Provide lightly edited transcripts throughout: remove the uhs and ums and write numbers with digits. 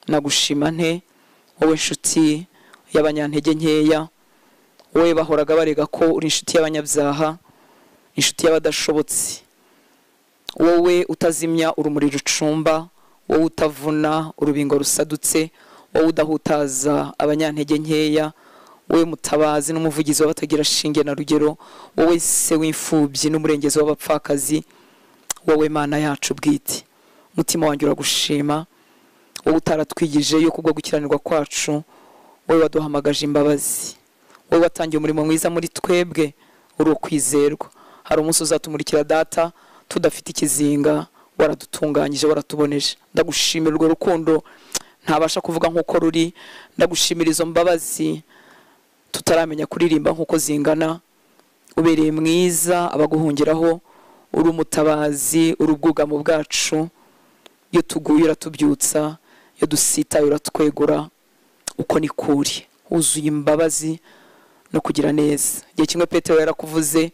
nagushima nte wowe nshuti y'abanyantege nkeya, wowe bahoraga barega ko uri inshuti y'abanyabyaha, inshuti y'abadashobotse, wowe utazimya urumuri rucumba, wowe utavuna urubingo rusadutse, wowe udahutaza abanyantege nkeya, wowe mutabazi n'umuvugizi w'abatagira shinge na rugero, wowe se w'imfubyi n'umurengezi w'abapfakazi, wowe Mana yacu bwite. Mutima wanjye uragushima, wowe utaratwigije yo kubwo gukiranirwa kwacu, wowe waduhamagaje imbabazi, wowe watangiye umurimo mwiza muri twebwe, uri kwizerwa. Hari umunsi uzatumurikira data tudafite ikizinga, waradutunganyije, waratuboneje. Ndagushimira urwo rukundo ntabasha kuvuga nkuko ruri, ndagushimira izo mbabazi tutaramenya kuririmba nkuko zingana. Ubereye mwiza abaguhungiraho, uri umutabazi, uri ubwugamo bwacu. Iyo tuguye uratubyutsa, iyo dusitaye uratwegura. Uko ni kuri, wuzuye imbabazi no kugira neza. Igihe kimwe Petero yarakuvuze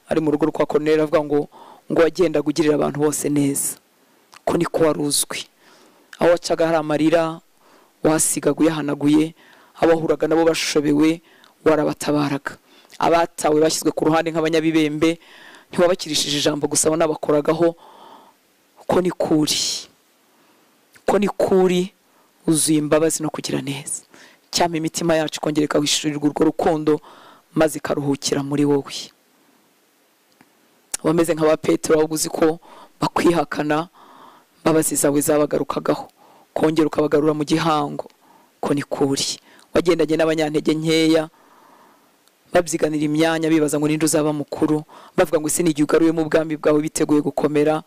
ari mu rugo rwa Koruneliyo avuga ngo wagenda gugirira abantu bose neza. Uko niko waruzwi. Aho wacaga hari amarira wasigaguye hanaguye, abahuraga nabo bashobewe warabatabaraga. Abatawe bashyizwe ku ruhande nk'abanyabibembe ntiwabakirishije ijambo gusa wanabakoragaho. Uko ni kuri, uko ni kuri, uzuye imbabazi no kugira neza. Cyama imitima yacu kongereka wishurirwa urwo rukundo maze karuhukira muri wowe. Wameze nk'aba Petero waguzi ko bakwihakana, imbabazi zawe zabagarukagaho, kongera ukabagarura mu gihango. Uko ni kuri, wagendanye n'abanyantege nkeya babyiganira imyanya bibaza ngo ninde uzaba mukuru, bavuga ngo ese ni igihe ugaruye mu bwami bwawe biteguye gukomera.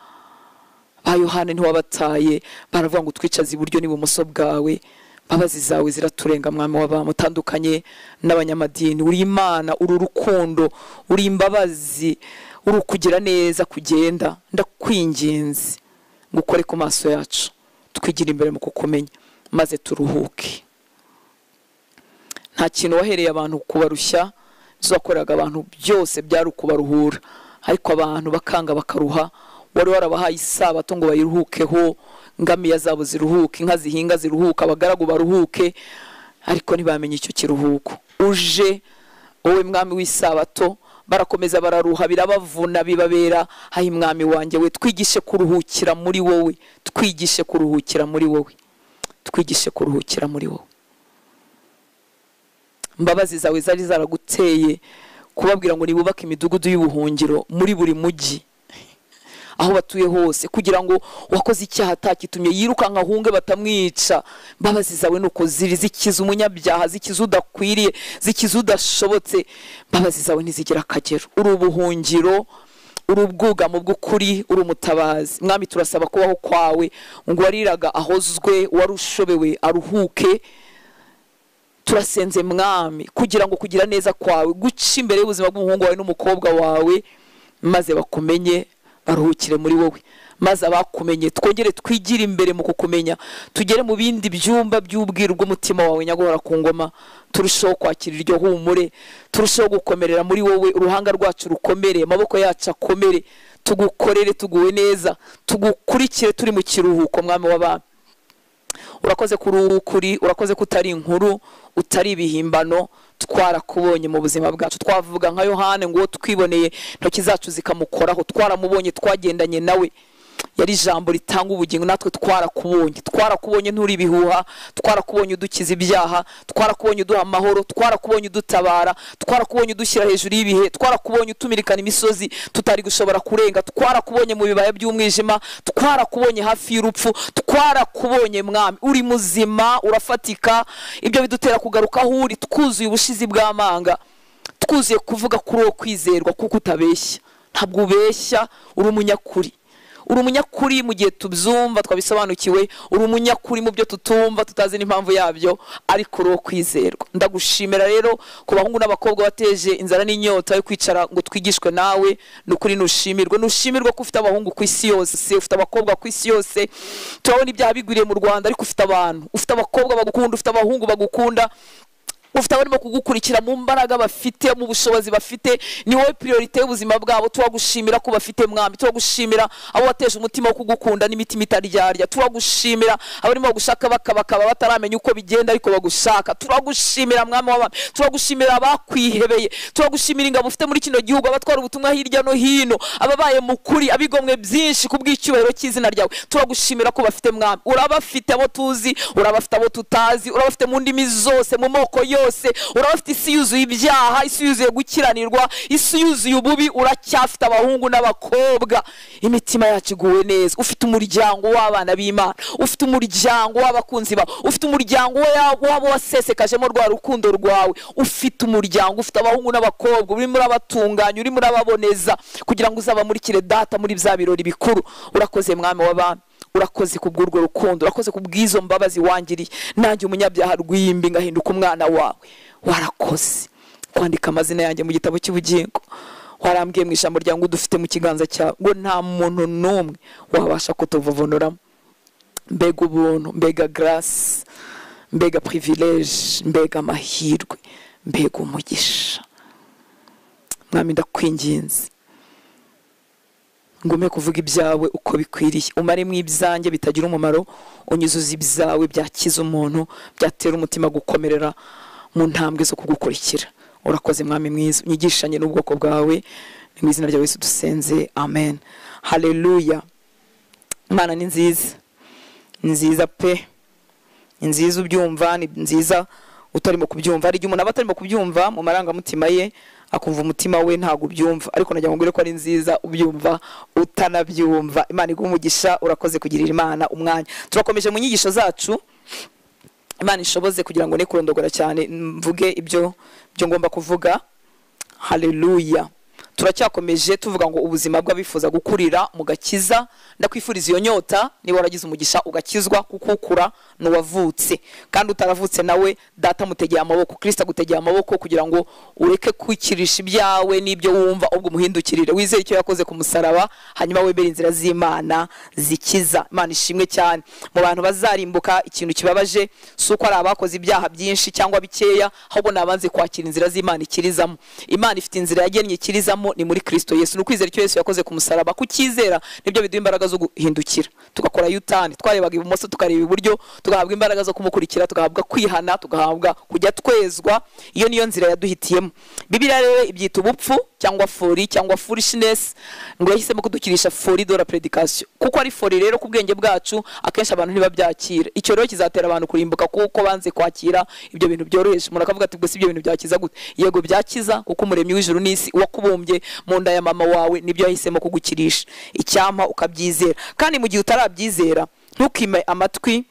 Ba Yohana ntiwabataye, baravuga ngo twicaze iburyo n'ibumoso bwawe. Imbabazi zawe ziraturenga mwami w'abamutandukanye n'abanyamadini. Uri Imana, uri urukundo, uri imbabazi, uri kugira neza kugenda. Ndakwinginze ngo ukore ku maso yacu, twigira imbere mu kukumenya maze turuhuke. Nta kintu wahereye abantu kubarushya, uzakoreraga abantu byose byari ukubaruhura, ariko abantu bakanga bakaruha. Wari warabahaye isabato ngo bayiruhukeho, ngamiya zabo ziruhuke, inka zihinga ziruhuka, abagaragu baruhuke, ariko ntibamenye icyo kiruhuko. Uje wowe mwami w'isabato, barakomeza bararuha, birabavuna, bibabera. Hayi mwami wanjye we, twigishe kuruhukira muri wowe, twigishe kuruhukira muri wowe, twigishe kuruhukira muri wowe. Imbabazi zawe zari zaraguteye kubabwira ngo nibubake imidugudu y'ubuhungiro muri buri mujyi aho batuye hose, kugira ngo wakoze icyaha atakitumye yirukanka ahunge batamwica. Imbabazi zawe nuko ziri, zikiza umunyabyaha, zikiza udakwiriye, zikiza udashobotse. Imbabazi zawe ntizigira akagero. Uri ubuhungiro, uri ubwugamo bw'ukuri, uri umutabazi. Mwami turasaba kubaho kwawe ngo wariraga ahozwe, warushobewe aruhuke. Turasenze mwami kugira ngo kugira neza kwawe guca imbere y'ubuzima bw'umuhungu wawe n'umukobwa wawe, maze bakumenye baruhukire muri wowe. Maze abakumenye twongere twigira imbere mu kukumenya, tugere mu bindi byumba by'ubwiru bw'umutima wawe nyagora ku ngoma. Turushaho kwakira iryo humure, turushaho gukomerera muri wowe. Uruhanga rwacu rukomere, amaboko yacu akomere, tugukorere tuguwe neza, tugukurikire turi mu kiruhuko mwami w'abami. Urakoze kuri, urakoze kutari inkuru, utari ibihimbano. Twarakubonye mu buzima bwacu, twavuga nka Yohana ngo twiboneye ntoki zacu zikamukoraho. Twaramubonye, twagendanye nawe, yari ijambo ritanga ubugingo. Natwe twarakubonye nturi ibihuha, twarakubonye udukiza ibyaha, twarakubonye uduha amahoro, twarakubonye udutabara, twarakubonye udushyira hejuru y'ibihe, twarakubonye utumirikana imisozi tutari gushobora kurenga, twarakubonye mu bibaya by'umwijima, twarakubonye hafi y'urupfu, twarakubonye mwami. Uri muzima, urafatika. Ibyo bidutera kugaruka aho uri, twuzuye ubushizi bw'amanga, twuzuye kuvuga kuri uwo kwizerwa, kuko utabeshya, ntabwo ubeshya. Uri umunyakuri, uri umunyakuri mu gihe tubyumva twabisobanukiwe, uri umunyakuri mu byo tutumva tutazi n'impamvu yabyo, ariko uri uwo kwizerwa. Ndagushimira rero ku bahungu n'abakobwa wateje inzara n'inyota yo kwicara ngo twigishwe nawe. Nukuri nushimirwe ko ufite abahungu ku isi yose, ufite abakobwa ku isi yose. Turabona ibyaha bigwiriye mu Rwanda, ariko ufite abantu, ufite abakobwa bagukunda, ufite abahungu bagukunda. ufite abarimo kugukurikira mu mbaraga bafite, mu bushobozi bafite, ni wowe priorite y'ubuzima bwabo. Turagushimira ko bafite mwami, turagushimira abo wateje umutima wo kugukunda n'imitima itaryarya, turagushimira abarimo gushaka bakaba bataramenya uko bigenda ariko bagushaka. Turagushimira mwami w'abami, turagushimira abakwihebeye, turagushimira ingabo ufite muri kino gihugu, abatwara ubutumwa hirya no hino, ababaye mukuri, abigomwe byinshi kubw'icyubahiro cy'izina ryawe. Turagushimira ko bafite mwami, urabafite abo tuzi, urabafite abo tutazi, urabafite mu ndimi zose, mu moko yose, urabafite isi yuzuye ibyaha, isi yuzuye gukiranirwa, isi yuzuye ububi. Uracyafite abahungu n'abakobwa, imitima yacu iguwe neza. Ufite umuryango w'abana b'Imana, ufite umuryango w'abakunzi bawe, ufite umuryango w'abo wasesekajemo rwa rukundo rwawe. Ufite umuryango, ufite abahungu n'abakobwa, urimo urabatunganya, urimo urababoneza kugira ngo uzabamurikire data muri bya birori bikuru. Urakoze mwami w'abami, urakoze kubw'urwo rukundo, urakoze kubw'izo mbabazi wangiriye. Nanjye umunyabyaha rw'imbi ngahinduka umwana wawe. Warakoze kwandika amazina yanjye mu gitabo cy'ubugingo. Warambwiye mu ijambo ryawe ngo dufite mu kiganza cyawe ngo nta muntu n'umwe wabasha kutuvovonoramo. Mbega ubuntu, mbega grace, mbega privilege, mbega amahirwe, mbega umugisha. Mwami ndakwinginze ngume kuvuga ibyawe uko bikwiriye, umare mu ibyanjye bitagira umumaro, unyuzuza ibyawe byakiza umuntu, byatera umutima gukomerera mu ntambwe zo kugukurikira. Urakoze mwami mwiza, unyigishanye n'ubwoko bwawe, ni mu izina rya Yesu dusenze, amen. Haleluya. Imana ni nziza, ni nziza pe, ni nziza ubyumva, ni nziza utarimo kubyumva. Hari igihe umuntu aba atarimo kubyumva mu marangamutima ye, akumva umutima we ntago ubyumva, ariko najya ngubwire ko ari nziza ubyumva utanabyumva. Imana iguha umugisha, urakoze kugirira Imana umwanya. Turakomeje mu nyigisho zacu, Imana ishoboze kugira ngo ne kurondogora cyane mvuge ibyo ngomba kuvuga. Haleluya. Turacyakomeje tuvuga ngo ubuzima bw'abifuza gukurira mu gakiza. Ndakwifuriza iyo nyota, niba waragize umugisha ugakizwa, kuko ukura n'uwavutse, kandi utaravutse nawe data mutegeye amaboko, Kristo agutegeye amaboko kugira ngo ureke kwikirisha ibyawe n'ibyo wumva, ubwo umuhindukirire wizere icyo yakoze ku musaraba, hanyuma wemere inzira z'Imana zikiza. Imana ishimwe cyane. Mu bantu bazarimbuka ikintu kibabaje si uko ari abakoze ibyaha byinshi cyangwa bikeya, ahubwo nabanze kwakira inzira z'Imana ikirizamo. Imana ifite inzira yagennye ikirizamo, ni muri Kristo Yesu. Nukwizera icyo Yesu yakoze ku musaraba, kukizera nibyo biduha imbaraga zo guhindukira, tugakora yutani, twarebaga ibumoso tukareba iburyo, tugahabwa imbaraga zo kumukurikira, tugahabwa kwihana, tugahabwa kujya twezwa. Iyo niyo nzira yaduhitiyemo. Bibiliya rero ibyita ubupfu cyangwa fori cyangwa foolishness, ngo yahisemo kudukirisha fori de la prédication, kuko ari fori rero ku bwenge bwacu akenshi abantu ntibabyakira. Icyo rero kizatera abantu kurimbuka kuko banze kwakira ibyo bintu byoroheje. Umuntu akavuga ati ubwo si ibyo bintu byakiza gute? Yego byakiza, kuko umuremyi w'ijuru n'isi wakubumbye mu nda ya mama wawe nibyo yahisemo kugukirisha. Icyampa ukabyizera, kandi mu gihe utarabyizera ntukime amatwi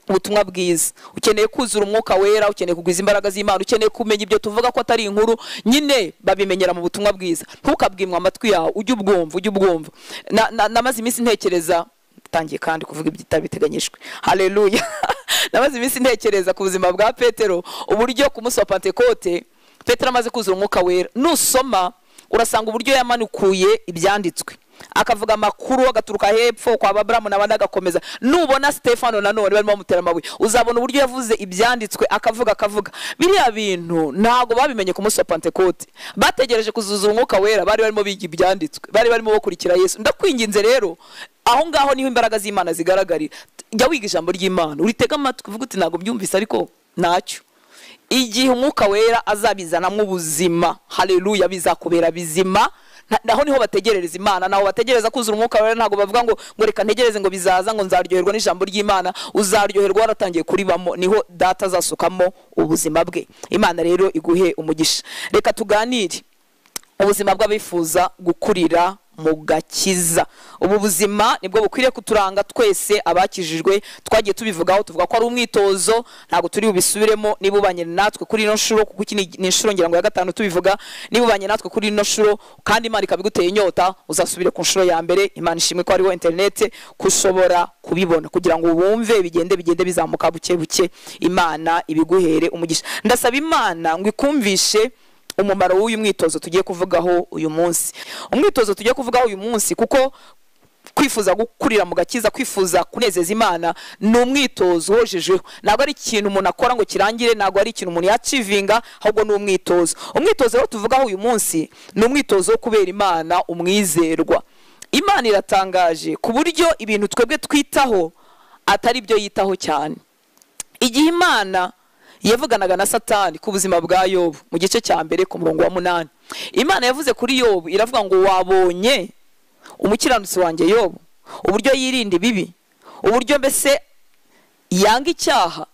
ubutumwa bwiza. Ukeneye kuzura umwuka wera, ukeneye kugwiza imbaraga z'Imana, ukeneye kumenya ibyo tuvuga ko atari inkuru, nyine babimenyera mu butumwa bwiza. Ntukabwimwa amatwi yawe, ujye ubwumva. Namaze iminsi ntekereza, tangiye kandi kuvuga ibitabiteganyijwe. Haleluya. Namaze iminsi ntekereza ku buzima bwa Petero, uburyo ku munsi wa Pentekote Petero amaze kuzura umwuka wera. Nusoma urasanga uburyo yamanukuye ibyanditswe, akavuga amakuru, agaturuka hepfo kwa Abrahamu n'abandi agakomeza. Nubona Stefano nanone barimo bamutera amabuye, uzabona uburyo yavuze ibyanditswe, akavuga. Biriya bintu ntago babimenye ku munsi wa Pentekote, bategereje kuzuzura umwuka wera, bari barimo biga ibyanditswe, bari barimo bakurikira Yesu. Ndakwinginze rero, aho ngaho niho imbaraga z'Imana zigaragarira. Jya wiga ijambo ry'Imana, uritega amatwi, uvuga uti ntago byumvise, ariko ntacyo. Igihe umwuka wera azabizanamo ubuzima, haleluya, bizakubera bizima. Naho niho bategerereza Imana, naho bategereza kuzura umwuka wera. Ntago bavuga ngo reka ntegereze ngo bizaza, ngo nzaryoherwa n'ijambo ry'Imana. Uzaryoherwa waratangiye kuribamo, niho data azasukamo ubuzima bwe. Imana rero iguhe umugisha. Reka tuganire ubuzima bw'abifuza gukurira mu gakiza. Ubu buzima nibwo bukwiriye kuturanga twese abakijijwe. Twagiye tubivugaho, tuvuga ko ari umwitozo, ntago turi ubisubiremo. Niba ubanye natwe kuri ino shuro, kuko iki ni inshuro ngira ngo ya gatanu tubivuga, niba ubanye natwe kuri ino shuro kandi Imana ikabiguteye inyota, uzasubire ku nshuro ya mbere. Imana ishimwe ko hariho internet kushobora kubibona, kugira ngo ubumve bigende bizamuka buke buke. Imana ibiguhere umugisha. Ndasaba Imana ngo ikumvishe umumaro w'uyu mwitozo tugiye kuvugaho uyu munsi. Umwitozo tugiye kuvugaho uyu munsi, kuko kwifuza gukurira mu gakiza, kwifuza kunezeza Imana ni umwitozo wojejeho. Ntabwo ari ikintu umuntu akora ngo kirangire, ntabwo ari ikintu umuntu yacivinga, ahubwo ni umwitozo. Umwitozo rero tuvugaho uyu munsi ni umwitozo wo kubera Imana umwizerwa. Imana iratangaje ku buryo ibintu twebwe twitaho atari byo yitaho cyane. Igihe Imana yavuganaga na Satani ku buzima bwa Yobu mu gice cya mbere ku murongo wa 8, Imana yavuze kuri Yobu iravuga ngo wabonye umukiranutsi wanjye Yobu uburyo yirinda ibibi, uburyo mbese yanga icyaha.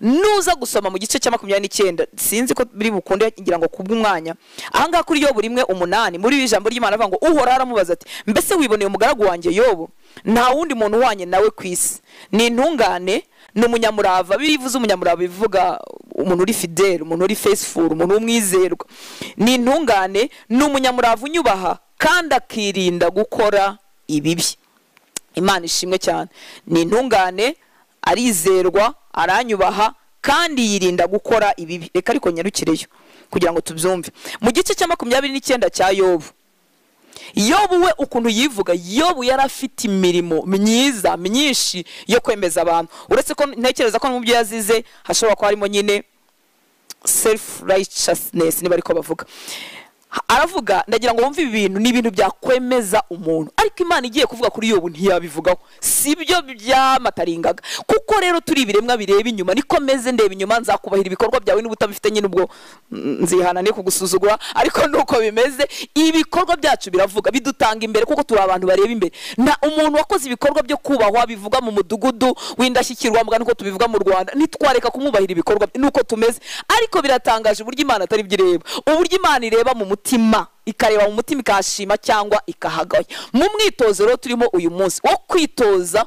Nuza gusoma mu gice cya 29, sinzi ko biri bukunde ngira ngo kubw'umwanya, ahangaha kuri Yobu 1:8 muri ijambo ry'Imana avuga ngo Uhoraho aramubaza ati mbese wiboneye umugaragu wanjye Yobu, nta wundi muntu uhwanye nawe ku isi, ni intungane, ni umunyamurava. Bivuze umunyamurava bivuga umuntu uri fidèle, umuntu uri faithful, umuntu w'umwizerwa. Ni intungane, ni umunyamurava unyubaha kandi akirinda gukora ibibi. Imana ishimwe cyane. Ni intungane, arizerwa, aranyubaha kandi yirinda gukora ibibi. Reka ariko nyarukireyo kugira ngo tubyumve. Mu gice cya 29 cya Yobu, Yobu we ukuntu yivuga, Yobu yarafite imirimo myiza myinshi yo kwemeza abantu. Uretse ko ntekereza ko mu byo yazize hashobora ko harimo nyine self righteousness niba ariko bavuga. Aravuga ndagira ngo wumve ibintu ni ibintu byakwemeza umuntu, ariko Imana igiye kuvuga kuri Yobu ntiyabivugaho, sibyo byamataringaga. Kuko rero turi ibiremwa bireba inyuma, niko meze ndeba inyuma, nzakubahira ibikorwa byawe n'ubutabifite nyine ubwo nzihana ne kugusuzugura, ariko nuko bimeze. Ibikorwa byacu biravuga, bidutanga imbere kuko turi abantu bareba imbere. Na umuntu wakoze ibikorwa byo kubahwa bivuga mu mudugudu w'indashyikirwa mbwa nuko tubivuga mu Rwanda, nitwareka kumubahira ibikorwa nuko tumeze. Ariko biratangaje uburyo Imana atari byireba, uburyo Imana ireba mu mutima, ikareba mu mutima ikashima cyangwa ikahagaye. Mu mwitozo rero turimo uyu munsi wo kwitoza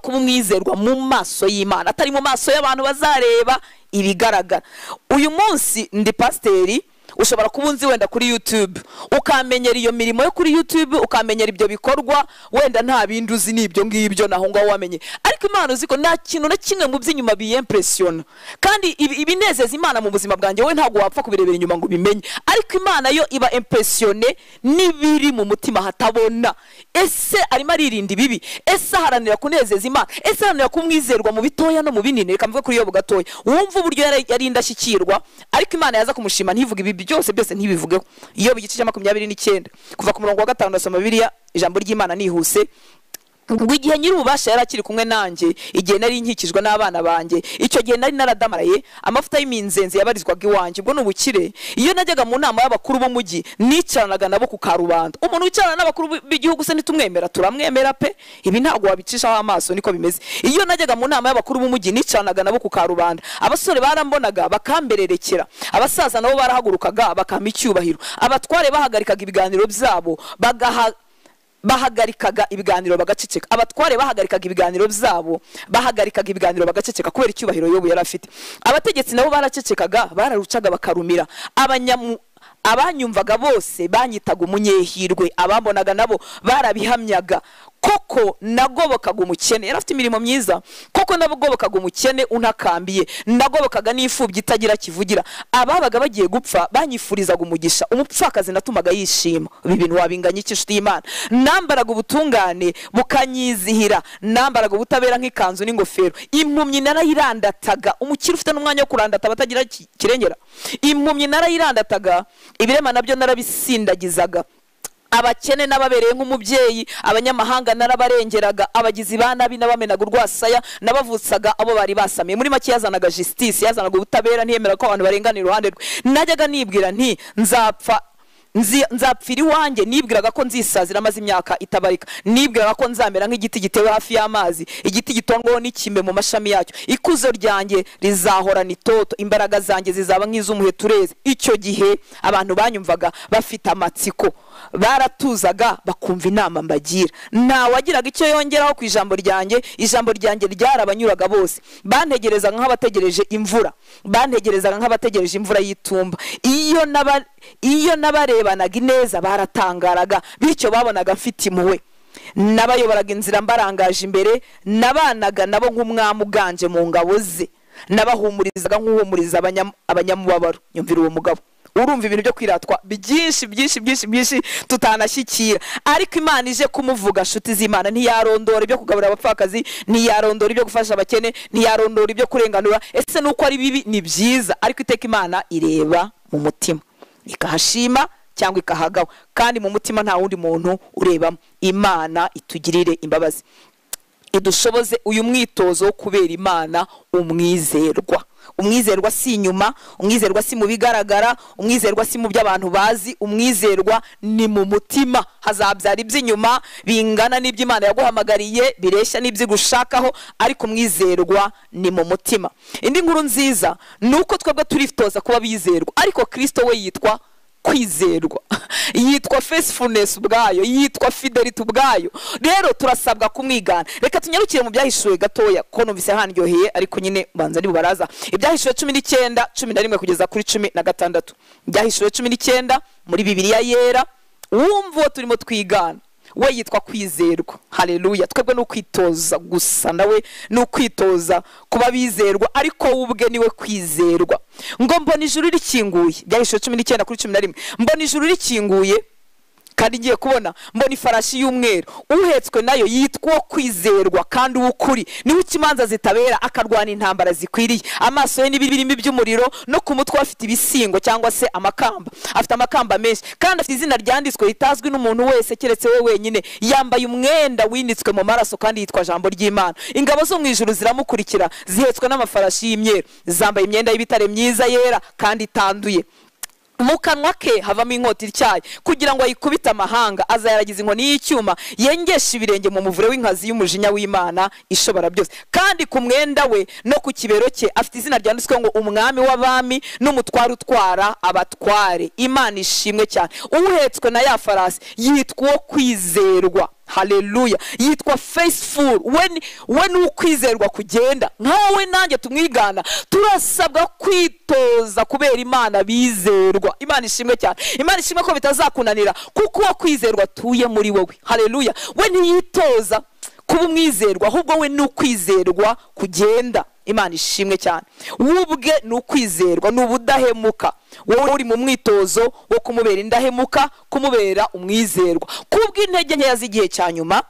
kuba umwizerwa mu maso y'Imana, atari mu maso y'abantu bazareba ibigaragara. Uyu munsi ndi pasiteri, ushobora kubunzi wenda kuri YouTube ukamenyera iyo mirimo yo kuri YouTube, ukamenyera ibyo bikorwa, wenda nta bindi uzi nibyo ngibyo naho ngaho wamenye. Ariko Imana uzi ko nta kintu na kimwe mu by'inyuma biyimpressiona, kandi ibinezeza Imana mu buzima bwanjye we ntago wapfa kubirebera inyuma ngo bimenye. Ariko Imana yo iba impressione nibiri mu mutima hatabona. Ese arimo aririnda ibibi, ese haranira kunezeza Imana, ese haranira kumwizerwa mu bitoya no mu binini. Reka mvuge kuri Yobu gatoya, wumva uburyo yari indashyikirwa, ariko Imana yaza kumushima ntivuga ibi byose ntibivugeho. Iyo bigice cya 29 kuva ku murongo wa 5 ndasoma Bibiliya, ijambo ry'Imana nihuse. Ngo igihe nyiri ububasha yari akiri kumwe nanjye, igihe nari nkikijwe n'abana banjye, icyo gihe nari naradamaraye, amavuta y'iminzenze yabarizwaga iwanjye. Ubwo n'ubukire, iyo najyaga mu nama y'abakuru b'umujyi nicaranaga nabo ku karubanda. Umuntu wicarana n'abakuru b'igihugu se nitumwemera? Turamwemera pe, ibi ntabwo wabicishaho amaso, niko bimeze. Iyo najyaga mu nama y'abakuru b'umujyi nicaranaga nabo ku karubanda, abasore barambonaga bakambererekera, abasaza nabo barahagurukaga bakampa icyubahiro, abatware bahagarikaga ibiganiro byabo bahagarikaga ibiganiro bagaceceka. Abatware bahagarikaga ibiganiro byabo, bahagarikaga ibiganiro bagaceceka kubera icyubahiro Yobu yari afite. Abategetsi nabo baracecekaga, bararucaga bakarumira. Abanyumvaga bose banyitaga umunyehirwe, abambonaga nabo barabihamyaga. Koko nagobokaga umukene, yari afite imirimo myiza. Koko nagobokaga umukene untakambiye, nagobokaga n'imfubyi itagira kivugira. Ababaga bagiye gupfa banyifurizaga umugisha, umupfakazi natumaga yishima. Ibi bintu wabinganya iki nshuti y'Imana? Nambaraga ubutungane bukanyizihira, nambaraga ubutabera nk'ikanzu n'ingofero. Impumyi narayirandataga, umukire ufite n'umwanya wo kurandata batagira kirengera. Impumyi narayirandataga, ibirema nabyo narabisindagizaga. Abakene nababereye nk'umubyeyi, abanyamahanga narabarengeraga, abagizi ba nabi nabamenaga urwasaya, nabavutsaga abo bari basamiye. Muri make yazanaga justice, yazanaga ubutabera, ntiyemera ko abantu barengana iruhande rwe. Najyaga nibwira nti nzapfira iwanjye, nibwiraga ko nzisazira amaze imyaka itabarika, nibwiraga ko nzamera nk'igiti gitewe hafi y'amazi, igiti gitongwaho n'ikime mu mashami yacyo. Ikuzo ryanjye rizahorana itoto, imbaraga zanjye zizaba nk'iz'umuheto ureze. Icyo gihe abantu banyumvaga bafite amatsiko, baratuzaga bakumva inama mbagira. Nta wagiraga icyo yongeraho ku ijambo ryanjye. Ijambo ryanjye ryarabanyuraga bose, bantegerezaga nk'abategereje imvura, bantegerezaga nk'abategereje imvura y'itumba. Iyo nabarebanaga ineza baratangaraga, bityo babonaga mfite impuhwe. Nabayoboraga inzira mbarangaje imbere, nabanaga nabo nk'umwami uganje mu ngabo ze, nabahumurizaga nk'uhumuriza abanyamubabaro. Nyumvira uwo mugabo urumva ibintu byo kwiratwa byinshi tutanashyikira, ariko Imana ije kumuvuga nshuti z'Imana ntiyarondora ibyo kugaburira abapfakazi, ntiyarondora ibyo gufasha abakene, ntiyarondora ibyo kurenganura. Ese nuko ari bibi ni byiza, ariko iteka Imana ireba mu mutima ikahashima cyangwa ikahagawa, kandi mu mutima nta wundi muntu urebamo. Imana itugirire imbabazi, idushoboze uyu mwitozo wo kubera Imana umwizerwa. Umwizerwa si inyuma, umwizerwa si mu bigaragara, umwizerwa si mu by'abantu bazi, umwizerwa ni mu mutima. Hazabyara iby'inyuma bingana n'iby'Imana yaguhamagariye, bireshya n'ibyigushakaho, ariko umwizerwa ni mu mutima. Indi nkuru nziza nuko twebwe turitoza kuba bizerwa, ariko Kristo we yitwa kwizerwa, yitwa faithfulness ubwayo, yitwa fidelity ubwayo. Rero turasabwa kumwigana. Reka tunyarukire mu byahishuwe gatoya ko numvise handyoheye, ariko nyine banza ni bubaraza. Ibyahishuwe 19:11 kugeza kuri 16. Ibyahishuwe 19 muri Bibiliya yera, wumva turimo twigana, we yitwa kwizerwa. Haleluya. Twebwe no kwitoza gusa, nawe no kwitoza kuba bizerwa, ariko ubwe niwe kwizerwa. Ngo mbona ijuru rikinguye, Byahishuwe 19:11, mbona ijuru rikinguye, kandi ngiye kubona mbona ifarashi y'umweru, uhetswe nayo yitwa kwizerwa kandi ukuri, niwe ikimanza zitabera, akarwana intambara zikwiriye. Amaso ye n'ibirimi by'umuriro, no ku mutwe afite ibisingo cyangwa se amakamba, afite amakamba menshi, kandi afite izina ryanditswe ritazwi n'umuntu wese keretse we wenyine. Yambaye umwenda winitswe mu maraso, kandi yitwa Jambo ry'Imana. Ingabo zo mu ijuru ziramukurikira, zihetswe n'amafarashi y'imyeru, zambaye imyenda y'ibitare myiza yera kandi itanduye. Mu kanwa ke havamo inkota ityaye, kugira ngo ayikubite amahanga. Azayaragiza inkoni y'icyuma, yengesha ibirenge mu muvure w'inkazi y'umujinya w'Imana ishobora byose. Kandi ku mwenda we no ku kibero cye afite izina ryanditswe ngo umwami w'abami n'umutware utwara abatware. Imana ishimwe cyane. Uhetswe na ya farasi yitwa kwizerwa. Haleluya. Yitwa faithful. When ukwizerwa kugenda, nkawe nanjye tumwigana, turasabwa kwitoza kubera Imana bizerwa. Imana ishimwe cyane. Imana ishimwe ko bitazakunanira, kuko wakwizerwa tuye muri wowe. Haleluya. We ntiyitoza kuba umwizerwa, ahubwo we n'ukwizerwa kugenda. Imana ishimwe cyane. Ubwe n'ukwizerwa, n'ubudahemuka. Wowe uri mu mwitozo wo kumubera indahemuka, kumubera umwizerwa. Kubw'intege nkeya z'igihe cya nyuma,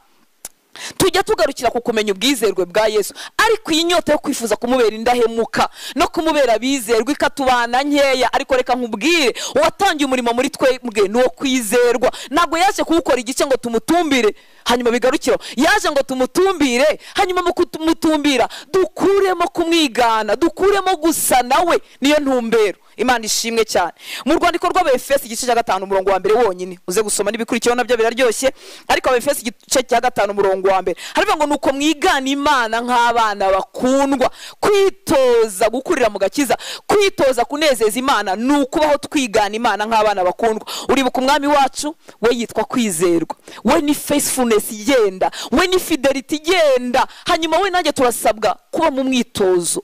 tujya tugarukira ku kumenya ubwizerwe bwa Yesu, ariko iyi nyota yo kwifuza kumubera indahemuka no kumubera bizerwa ikatubana nkeya. Ariko reka nkubwire, uwatangiye umurimo muri twebwe ni wo kwizerwa. Ntabwo yaje kuwukora igice ngo tumutumbire hanyuma bigarukiro, yaje ngo tumutumbire, hanyuma mu kumutumbira dukuremo kumwigana, dukuremo gusa nawe. Niyo ntumbero. Imana ishimwe cyane. Mu rwandiko rw'Abefesi igice cya 5 umurongo wa mbere wonyine, uze gusoma n'ibikurikiyeho nabyo biraryoshye, ariko Abefesi igice cya 5 umurongo wa mbere harivuga ngo nuko mwigana Imana nk'abana bakundwa. Kwitoza gukurira mu gakiza, kwitoza kunezeza Imana, nukubaho twigana Imana nk'abana bakundwa. Uribuka umwami wacu, we yitwa kwizerwa, we ni faithfulness igenda, we ni fidelity igenda. Hanyuma we nanjye turasabwa kuba mu mwitozo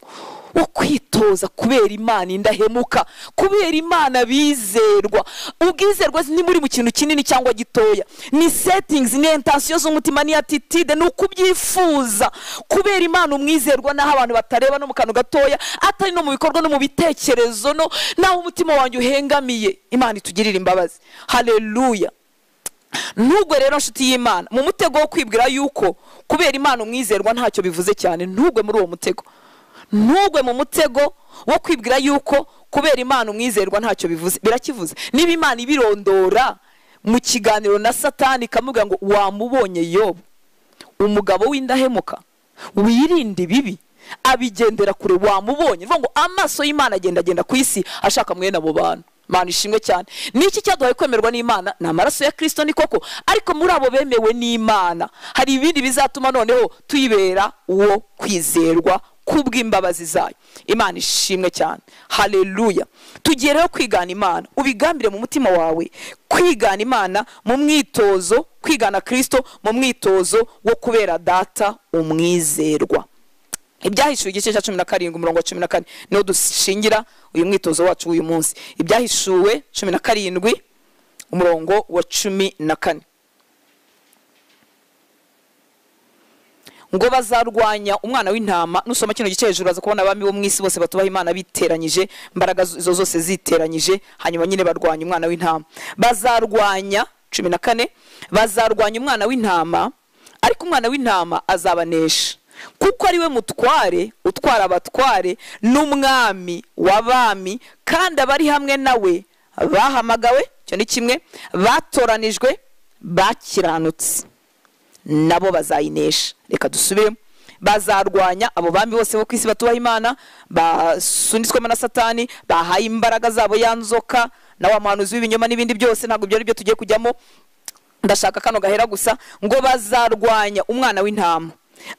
wo kwitoza kubera Imana indahemuka, kubera Imana bizerwa. Ubwizerwa ni muri mu kintu kinini cyangwa gitoya, ni settings, ni intention z'umutima, ni attitude, ni ukubyifuza. Kubera Imana umwizerwa naho abantu batareba, no mu kantu gatoya, atari no mu bikorwa, no mu bitekerezo, no naho umutima wanjye uhengamiye. Imana itugirira imbabazi. Haleluya. Ntugwe rero nshuti y'Imana mu mutego wo kwibwira yuko kubera Imana umwizerwa ntacyo bivuze cyane. Ntugwe muri uwo mutego. Ntugwe mu mutego wo kwibwira yuko kubera Imana umwizerwa ntacyo bivuze. Birakivuze. Niba Imana ibirondora mu kiganiro na Satani ikamubwira ngo wamubonye Yobu, umugabo w'indahemuka, wirinde bibi, abigendera kure, wamubonye. Ngo amaso y'Imana agenda ku isi ashaka mwene abo bantu. Imana ishimwe cyane. Niki cyaduhaye kwemerwa n'Imana? Ni amaraso ya Kristo ni koko, ariko muri abo bemewe n'Imana hari ibindi bizatuma noneho tuyibera uwo kwizerwa kubw'imbabazi zayo. Imana ishimwe cyane. Haleluya. Tugiye rero kwigana Imana, ubigambire mu mutima wawe kwigana Imana mu mwitozo, kwigana Kristo mu mwitozo wo kubera Data umwizerwa. Ibyahishuwe igice cya 17 umurongo wa 14 niho dushingira uyu mwitozo wacu uyu munsi. Ibyahishuwe 17 umurongo wa 14 ngo bazarwanya umwana w'intama. Nusoma kino gice hejuru baza kubona abami bo mwisi bose batubaha Imana biteranyije, imbaraga izo zose ziteranyije, hanyuma nyine barwanya umwana w'intama. Bazarwanya 14, bazarwanya umwana w'intama, ariko umwana w'intama azabanesha, kuko ari we mutware utwara abatware n'umwami w'abami, kandi abari hamwe nawe bahamagawe, cyo ni kimwe, batoranijwe, bakiranutse, nabo bazayinesha. Reka dusubiremo. Bazarwanya abo bami bose bo kwisi batubaha Imana, basunitswemo na Satani, bahaye imbaraga zabo yanzoka na wa muhanuzi w'ibinyoma n'ibindi byose. Ntabwo byo ari byo tugiye kujyamo, ndashaka kano gahera gusa. Ngo bazarwanya umwana w'intama,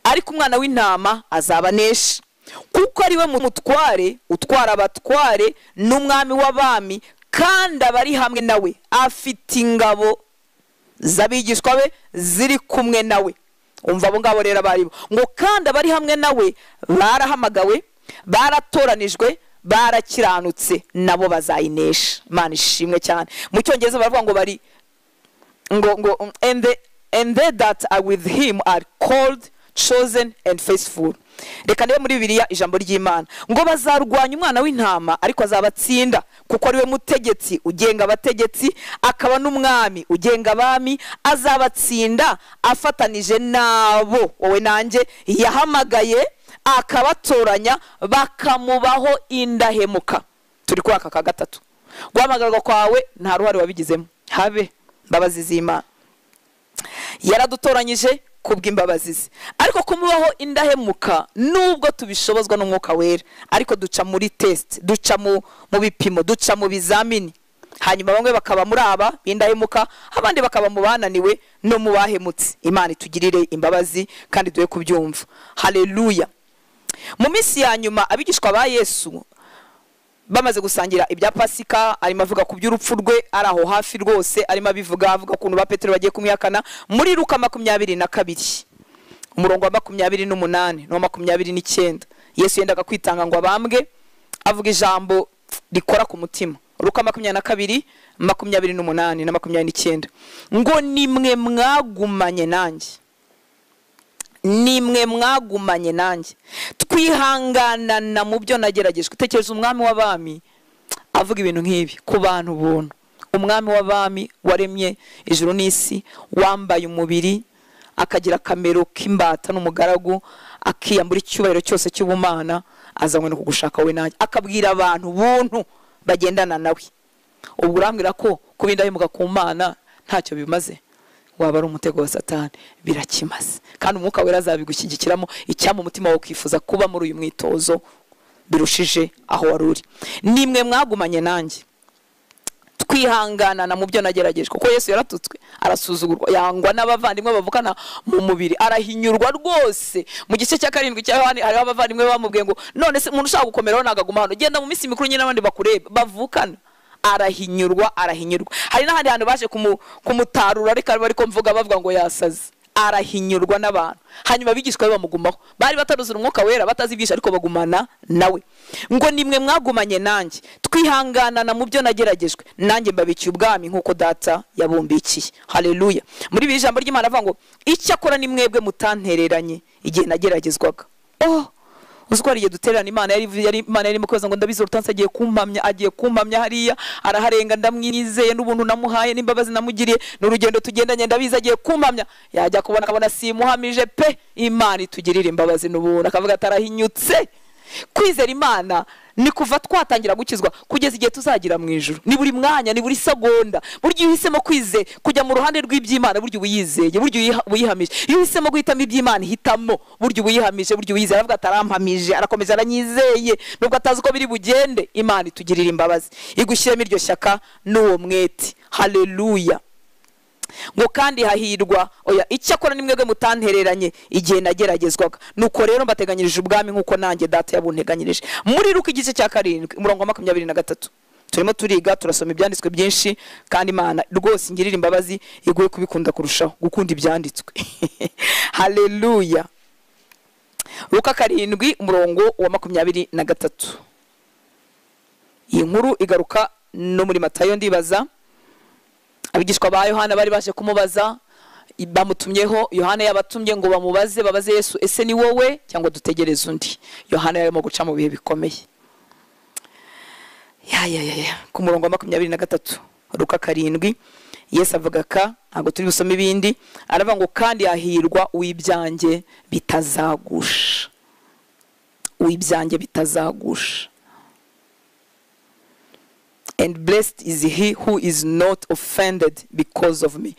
ariko umwana w'intama azabanesha, kuko ari we mutware utwara abatware n'umwami w'abami, kandi abari hamwe nawe afite ingabo z'abigishwa be ziri kumwe nawe. Umva abo ngabo rero baribo. Ngo kandi abari hamwe nawe barahamagawe, baratoranijwe, barakiranutse, nabo bazayinesha. Imana ishimwe cyane. Mu Cyongereza baravuga ngo bari ngo and they that are with him are called, chosen and faithful. Reka niba muri Bibiliya ijambo ry'Imana ngo bazarwanya umwana w'intama, ariko azabatsinda, kuko ari we mutegetsi ugenga abategetsi, akaba n'umwami ugenga abami. Azabatsinda afatanije nabo, wowe nanjye yahamagaye, akabatoranya, bakamubaho indahemuka. Turi kuri aka gatatu. Guhamagarwa kwawe nta ruhare wabigizemo, habe mbabazi z'Imana. Yaradutoranyije kubw'imbabazi ze, ariko kumubaho indahemuka nubwo tubishobozwa n'Umwuka Wera, ariko duca muri test, duca mu bipimo, duca mu bizamini. Hanyuma bamwe bakaba muri aba indahemuka, abandi bakaba mu bananiwe no mu bahemutse. Imana itugirire imbabazi kandi duhe kubyumva. Haleluya. Mu minsi ya nyuma abigishwa ba Yesu bamaze gusangira ibya Pasika, arimo avuga ku by'urupfu rwe, ari aho hafi rwose, arimo avuga kuntu ba Petero bagiye kumwihakana. Muri Luka 22 umurongo wa 28 no 29, Yesu yendaga kwitanga ngo abambwe, avuga ijambo rikora ku mutima. Luka 22 28 na 29, ngo nimwe mwagumanye nanjye, nimwe mwagumanye nanjye, twihanganana mu byo nageragejwe. Tekereza umwami w'abami avuga ibintu nk'ibi ku bantu buntu. Umwami w'abami waremye ijuru n'isi, wambaye umubiri, akagira akamero k'imbata n'umugaragu, akiyambura icyubahiro cyose cy'ubumana, azanywe no kugushaka we nanjye, akabwira abantu buntu bagendana nawe. Ubwo urambwira ko kubindahemuka ku Mana ntacyo bimaze? Waba ari umutego wa Satani? Birakimaze, kandi Umwuka Wera azabigushyigikiramo. Icyama umutima wo kwifuza kuba muri uyu mwitozo birushije aho waruri. Nimwe mwagumanye nanjye, twihanganana mu byo nageragejwe. Kuko Yesu yaratutswe, arasuzugurwa, yangwa n'abavandimwe bavukana mu mubiri, arahinyurwa rwose. Mu gice cya 7 cya Yohana hariho abavandimwe bamubwiye ngo none se umuntu ushaka gukomeraho nagaguma hano, genda mu minsi mikuru nyine abandi bakurebe, bavukana. Arahinyurwa. Hari n'ahandi hantu baje kumutarura, ariko mvuga bavuga ngo yasaze. Arahinyurwa n'abantu. Hanyuma abigishwa be bamugumaho, bari bataruzura Umwuka Wera, batazibwisha, ariko bagumana nawe. Ngo nimwe mwagumanye nanjye, twihanganana mu byo nageragejwe, nanjye mbabikiye ubwami nk'uko Data yabumbikiye. Haleluya. Muri biri jambo ry'Imana avuga ngo icyakora ni mwebwe mutantereranye igihe nageragezwaga. Uzwariye duterana Imana yari mukoza ngo ndabizo rutanse agiye kumpamya hariya, araharenga, ndamwizeye n'ubuntu namuhaye n'imbabazi namugiriye, n'urugendo tugendanye ndabiza agiye kumpamya. Yajya kubona akabona simuhamije pe. Imana itugirire imbabazi n'ubuntu, akavuga atarahinyutse. Kwizera Imana ni kuva twatangira gukizwa kugeza igihe tuzagira mu ijuru. Ni buri mwanya, ni buri segonda. Buryo uhisemo kwize kujya mu ruhande rw'iby'Imana, buryo uyizeye, buryo uyihamije. Iyo uhisemo guhitamo iby'Imana, hitamo buryo uyihamije, buryo uyizeye. Aravuga atarampamije, arakomeza aranyizeye nubwo atazi uko biri bugende. Imana itugirira imbabazi, igushyiremo iryo shyaka n'uwo mwete. Haleluya. Ngo kandi hahirwa icyakora ni mwebwe mutantereranye igihe nageragezwaga, nuko rero mbateganyirije ubwami nk'uko nanjye Data yabunteganyirije. Muri Luka igice cya 7 umurongo wa 23 turimo turiga, turasoma ibyanditswe byinshi, kandi Imana rwose ingirira imbabazi, iguye kubikunda kurushaho, gukunda ibyanditswe. Haleluya. Luka 7 umurongo wa 23. Iyi nkuru igaruka no muri Matayo ndibaza. Abigishwa ba Yohana bari baje kumubaza bamutumyeho, Yohana yabatumye ngo babaze Yesu, ese ni wowe cyangwa dutegereze undi? Yohana yarimo guca mu bihe bikomeye. Ku murongo wa 23 Luka 7 Yesu avuga ka, ntabwo turi busome ibindi, aravuga ngo kandi hahirwa uw'ibyanjye bitazagusha. Uw'ibyanjye bitazagusha. And blessed is he who is not offended because of me.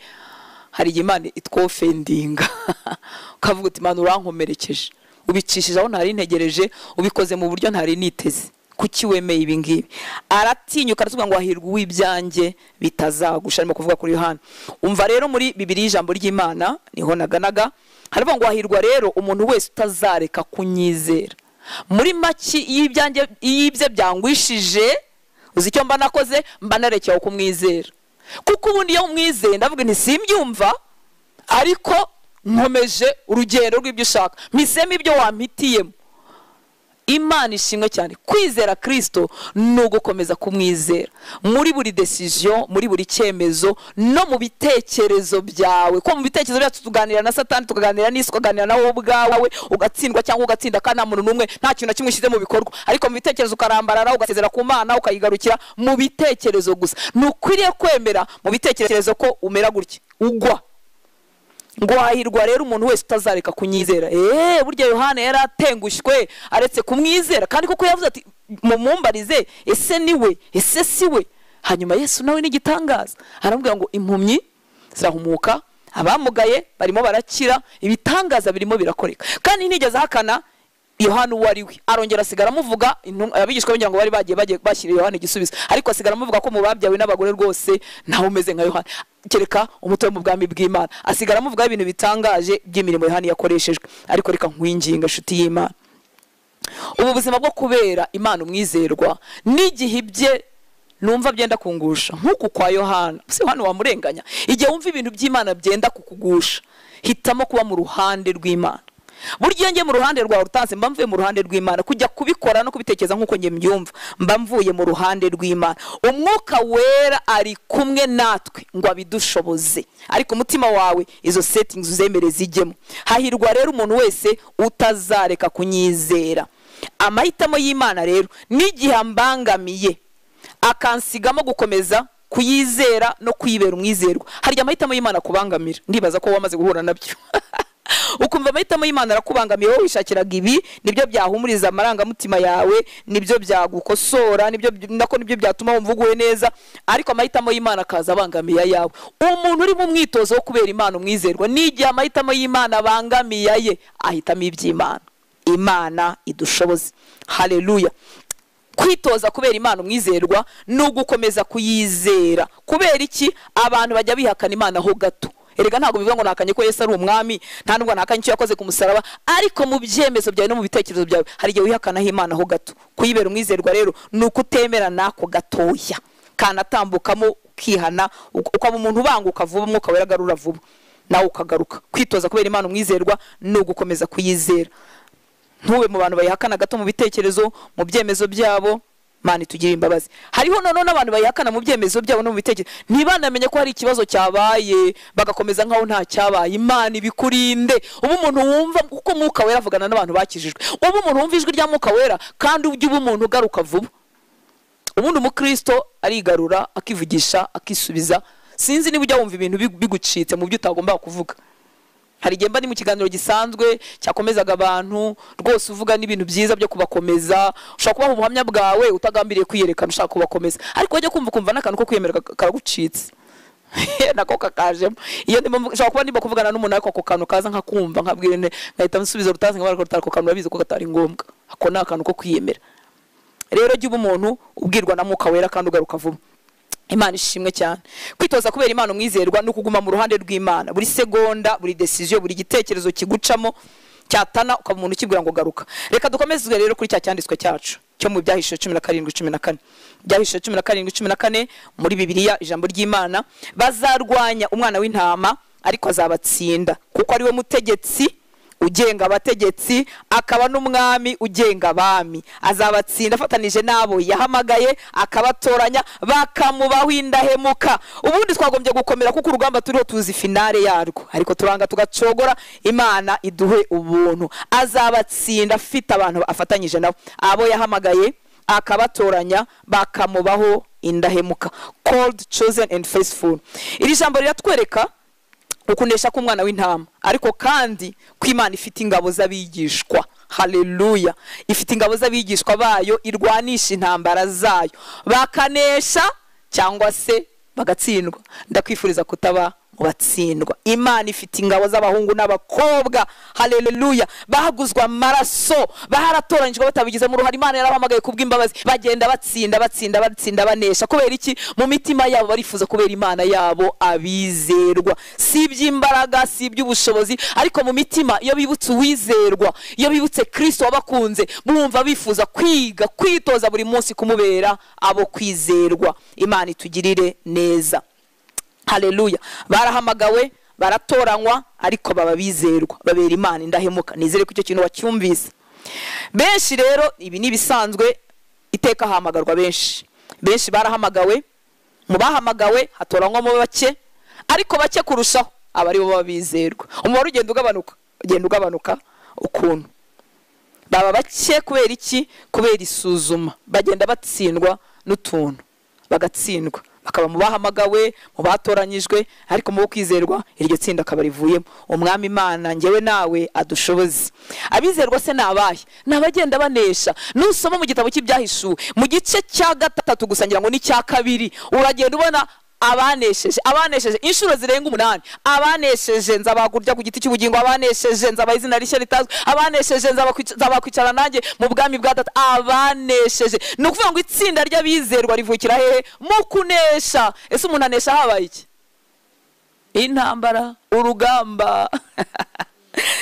Hari Imana itwofendinga ukavuga uti Imana urankomerekeje, ubicishije aho ntari ntegereje, ubikoze mu buryo ntari niteze, kuki wemeye ibi ngibi? Aratinyuka aratuvuga ngo hahirwa uw'ibyanjye bitazagusha. Arimo kuvuga kuri Yohana. Umva rero muri Bibiliya ijambo ry'Imana niho naganaga, haravuga ngo hahirwa rero umuntu wese utazareka kunyizera. Muri maki y'ibye byangwishije, uzi icyo mba nakoze? Mba narekeye kumwizera. Kuko ubundi iyo umwizeye ndavuga nti simbyumva, ariko nkomeje urugendo rw'ibyo ushaka, mpisemo ibyo wampitiyemo. Imana ishimwe cyane. Kwizera Kristo ni ugukomeza kumwizera muri buri decision, muri buri cyemezo, no mu bitekerezo byawe. Ko mu bitekerezo byacu tuganira na Satani, tukaganira n'isi, tukaganira nawe ubwawe, ugatsindwa cyangwa ugatsinda kana muntu numwe, nta kintu na kimwe ushize mu bikorwa. Ariko mu bitekerezo ukarambarara, ugasezera ku Mana, ukayigarukira mu bitekerezo gusa. Nukwiriye kwemera mu bitekerezo ko umera gutya ugwa. Ngo hahirwa rero umuntu wese utazareka kunyizera. Burya Yohana yaratengushywe aretse kumwizera, kandi kuko yavuze ati mumumbarize, ese niwe, ese siwe? Hanyuma Yesu nawe n'igitangaza aramubwira ngo impumyi zirahumuka, abamugaye barimo barakira, ibitangaza birimo birakoreka. Kandi ntigeze hakana Yohana uwo ari we. Arongera asigara amuvuga, abigishwa b'ingira ngo bari bagiye bashyira Yohana igisubizo, ariko asigara amuvuga ko mu babyawe n'abagore rwose ntawe umeze nka Yohana, kereka umutobe mu bwami bw'Imana. Asigara amuvuga ibintu bitangaje by'imirimo Yohana yakoreshejwe. Ariko reka nkwinginga nshuti y'Imana, ubu buzima bwo kubera Imana umwizerwa n'igihe ibye numva byenda kungusha nk'uku kwa Yohana, se Yohana wamurenganya? Igihe wumva ibintu by'Imana byenda kukugusha, hitamo kuba mu ruhande rw'Imana. Burya ngiye mu ruhande rwa urutanse, mba mvuye mu ruhande rw'Imana. Kujya kubikora no kubitekereza nk'uko ngiye mbyumva, mba mvuye mu ruhande rw'Imana. Umwuka wera ari kumwe natwe ngo abidushoboze, ariko umutima wawe izo settings uzemere zijyemo. Hahirwa rero umuntu wese utazareka kunyizera. Amahitamo y'Imana rero n'igihe ambangamiye akansigamo gukomeza kuyizera no kwibera umwizerwa. Hari amahitamo y'Imana kubangamira, ndibaza ko wamaze guhura nabyo. Ukumva amahitamo y'Imana arakubangamiye, wowe wishakiraga ibi, nibyo byahumuriza amarangamutima yawe, nibyo byagukosora, nibyo byatuma wumva uguwe neza, ariko amahitamo y'Imana akaza abangamiye ayawe. Umuntu uri mu mwitozo wo kubera Imana umwizerwa, n'igihe amahitamo y'Imana abangamiye aye, ahitamo iby'Imana. Imana idushoboze. Haleluya. Kwitoza kubera Imana umwizerwa ni ugukomeza kuyizera. Kubera iki? Abantu bajya bihakana Imana ho gato. Erega ntago bivuga ngo nakanye ko Yesu ari umwami, nta nubwo nakanye icyo yakoze ku musaraba, ariko mu byemezo byawe no mu bitekerezo byawe hari igihe wihakana Imana ho gato. Kuyibera umwizerwa rero ni ukutemera nako gatoya, kanatambukamo ukihana, ukaba umuntu ubanguka vuba, umwuka wera garura vuba nawe ukagaruka. Kwitoza kubera Imana umwizerwa ni ugukomeza kuyizera. Ntube mu bantu bayihakana gato mu bitekerezo, mu byemezo byabo. Mana itugire imbabazi. Hariho none abantu bayihakana mu byemezo byabo no mu bitekerezo, ntibanamenye ko hari ikibazo cyabaye, bagakomeza nkaho nta cyabaye. Imana ibikurinde. Ubu umuntu wumva uko Mwuka Wera avugana n'abantu bakijijwe, ubu umuntu wumva ijwi rya Mwuka Wera, kandi ujye uba umuntu ugaruka vuba. Ubundi umukristo arigarura, akivugisha, akisubiza. Sinzi niba ujya wumva ibintu bigucitse mu byo utagomba kuvuga. Hari igihe mba ni mu kiganiro gisanzwe cyakomezaga abantu, rwose uvuga n'ibintu byiza byo kubakomeza, ushaka kubaha ubuhamya bwawe utagambiriye kwiyerekana, ushaka kubakomeza, ariko wajya kumva n'akantu ko kwiyemera karagucitse. Nako kakajemo. Iyo ushaka kuba niba kuvugana n'umuntu ariko ako kantu kaza nkakumva, nkabwira ngahita nsubiza rutazi nkabara ko rutako kantu urabizi ko gatari ngombwa. Ako ni akantu ko kwiyemera. Rero jya uba umuntu ubwirwa na Mwuka Wera kandi ugaruka vuba. Imana ishimwe cyane. Kwitoza kubera Imana umwizerwa no kuguma mu ruhande rw'Imana. Buri segonda, buri decision, buri gitekerezo kigucamo cyatana ukaba umuntu ukibwira ngo garuka. Reka dukomeze rero kuri cya cyanditswe cyacu cyo mu Byahishuwe 17:14. Byahishuwe 17:14 muri Bibiliya ijambo ry'Imana, bazarwanya umwana w'intama ariko azabatsinda kuko ari we mutegetsi ugenga abategetsi, akaba n'umwami ugenga abami. Azabatsinda afatanije n'abo yahamagaye, akabatoranya, bakamubaho indahemuka. Ubundi twagombye gukomera kuko urugamba turiho tuzi finale yarwo, ariko turanga tugacogora. Imana iduhe ubuntu. Azabatsinda afite abantu afatanyije nabo, abo yahamagaye akabatoranya, bakamubaho indahemuka. Called, chosen and faithful. Iri jambo riratwereka ukunesha k'umwana w'intama, ariko kandi ko Imana ifite ingabo z'abigishwa. Haleluya. Ifite ingabo z'abigishwa bayo, irwanisha intambara zayo, bakanesha cyangwa se bagatsindwa. Ndakwifuriza kutaba batsindwa. Imana ifite ingabo z'abahungu n'abakobwa. Haleluya. Bahaguzwa amaraso, baharatoranyijwe batabigize mu ruhare. Imana yarabahamagaye kubw'imbabazi, bagenda batsinda banesha. Kubera iki? Mu mitima yabo barifuza kubera Imana yabo abizerwa. Si iby'imbaraga, si iby'ubushobozi, ariko mu mitima iyo bibutse uwizerwa, iyo bibutse Kristo wabakunze, bumva bifuza kwiga, kwitoza buri munsi kumubera abo kwizerwa. Imana itugirire neza. Haleluya. Barahamagawe, baratoranywa, ariko baba bizerwa, babera Imana indahemuka. Nizere ko icyo kintu wacyumvise. Benshi rero, ibi ni bisanzwe, iteka hamagarwa benshi. Benshi barahamagawe, mu bahamagawe hatoranywa mu bake, ariko bake kurushaho abari bo babizerwa. Umubare ugenda ugabanuka ukuntu. Baba bake kubera iki? Kubera isuzuma. Bagenda batsindwa n'utuntu, bagatsindwa, bakaba mu bahamagawe, mu batoranyijwe, ariko mu kwizerwa iryo tsinda akaba rivuyemo. Umwami Imana ngewe nawe adushoboze. Abizerwa se nabaye? Nabagenda banesha. Nusoma mu gitabo cy'ibyahishuwe mu gice cya 3 gusangira ngo ni cya 2, uragenda ubona abanesheje inshuro zirenga 8. Abanesheje nzabagurya ku giti cy'ubugingo, abanesheje nzabaha izina rishya ritazwi, abanesheje nzabakwicara nanjye mu bwami bwa Data. Abanesheje ni ukuvuga ngo itsinda ry'abizerwa rivukira hehe? Mu kunesha. Ese umuntu anesha habaye iki? Intambara, urugamba.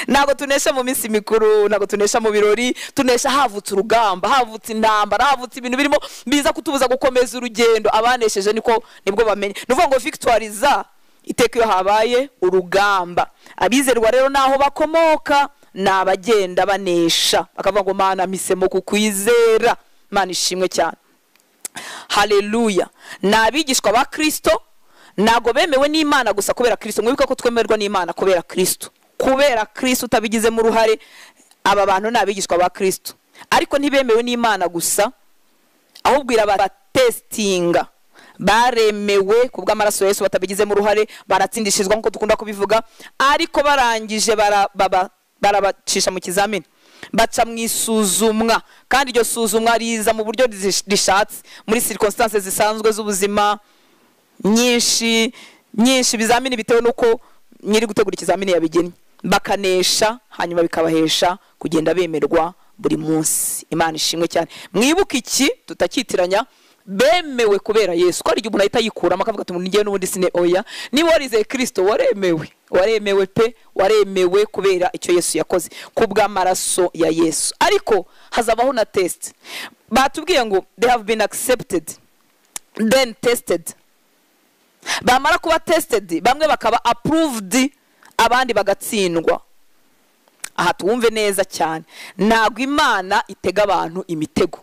Nago tunesha mu minsi mikuru, nago tunesha mu birori, tunesha havutse urugamba, havutse intambara, havutse ibintu birimo biza kutubuza gukomeza urugendo. Abanesheje nibwo bamenye. Nuvuga ngo victoire za iteka iyo habaye urugamba. Abizerwa rero naho bakomoka nabagenda banesha, bakavuga ngo Mana misemo kukwizera. Mana ishimwe cyane. Haleluya. Nabigishwa ba Kristo nago bemewe n'Imana gusa kubera Kristo. Mwibuka ko twemerwa n'Imana kubera Kristo. Kubera Kristo utabigize mu ruhare, aba bantu nabigishwa ba Kristo, ariko ntibemewe n'Imana gusa, ahubwo irabatestinga. Baremewe kubw'amaraso Yesu, batabigize mu ruhare, baratsindishizwa nko dukunda kubivuga, ariko barangije barabacisha mu kizamini, baca mu isuzumwa. Kandi iryo suzumwa riza mu buryo rishatse, muri circumstances zisanzwe z'ubuzima nyinshi bizamini bitewe nuko nyiri gutegura ikizamini yabigennye. Bakanesha, hanyuma bikabahesha kugenda bemerwa buri munsi. Imana ishimwe cyane. Mwibuka iki tutakitiranya? Bemewe kubera Yesu. Ko ari umuntu ahita yikuramo akavuga ati ngiye n'ubundi sine oya. Ni warize Kristo waremewe pe, waremewe kubera icyo Yesu yakoze kubw'amaraso ya Yesu. Ariko hazabaho na test. Batubwiye ngo they have been accepted then tested. Bamara kuba tested, bamwe bakaba approved, abandi bagatsindwa. Aha tuwumve neza cyane. Ntabwo Imana itega abantu imitego.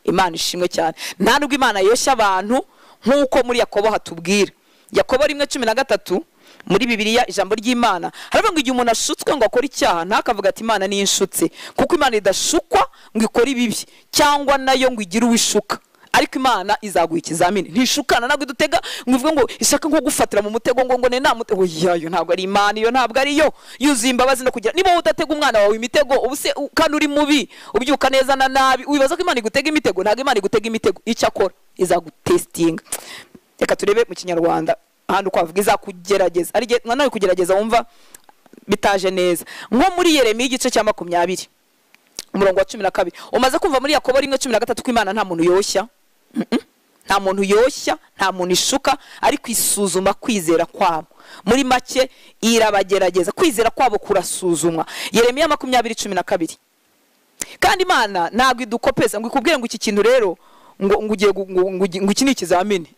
Imana ishimwe cyane. Ntabwo Imana yoshya abantu nkuko muri Yakobo hatubwira. Yakobo 1:13 muri Bibiliya ijambo ry'Imana haravuga ngo igihe umuntu ashutswe ngo akora icyaha ntakavuga ati Imana ni inshutse, kuko Imana idashukwa ngo ikora ibibi cyangwa nayo ngo igire uwishuka. Ariko Imana izaguha ikizamini. Ntishukana, ntabwo idutega ngo ivuge ngo ishaka nko gufatira mu mutego ngo ne namutego. Yayo ntabwo ari Imana, iyo ntabwo ari yo. Yuzuye imbabazi no kugira. Niba udatega umwana wawe imitego, ubuse kandi uri mubi, ubyuka neza na nabi, wibaza ko Imana igutega imitego. Ntabwo Imana igutega imitego. Icyo akora izagutestinga. Reka turebe mu Kinyarwanda ahandi uko avuga izakugerageza. Ari gihe nawe kugerageza wumva bitaje neza. Nko muri Yeremiya igice cya 20 umurongo wa 12 umaze kumva muri Yakobo 1:13 ko Imana nta muntu yoshya. Nta muntu yoshya, nta muntu ishuka, ariko isuzuma kwizera kwabo. Muri make irabagerageza, kwizera kwabo kurasuzumwa. Yeremiya 20:12. Kandi Imana ntabwo idukopeza ngo ikubwire ngo iki kintu rero ngo ugiye ngo iki ni ikizamini.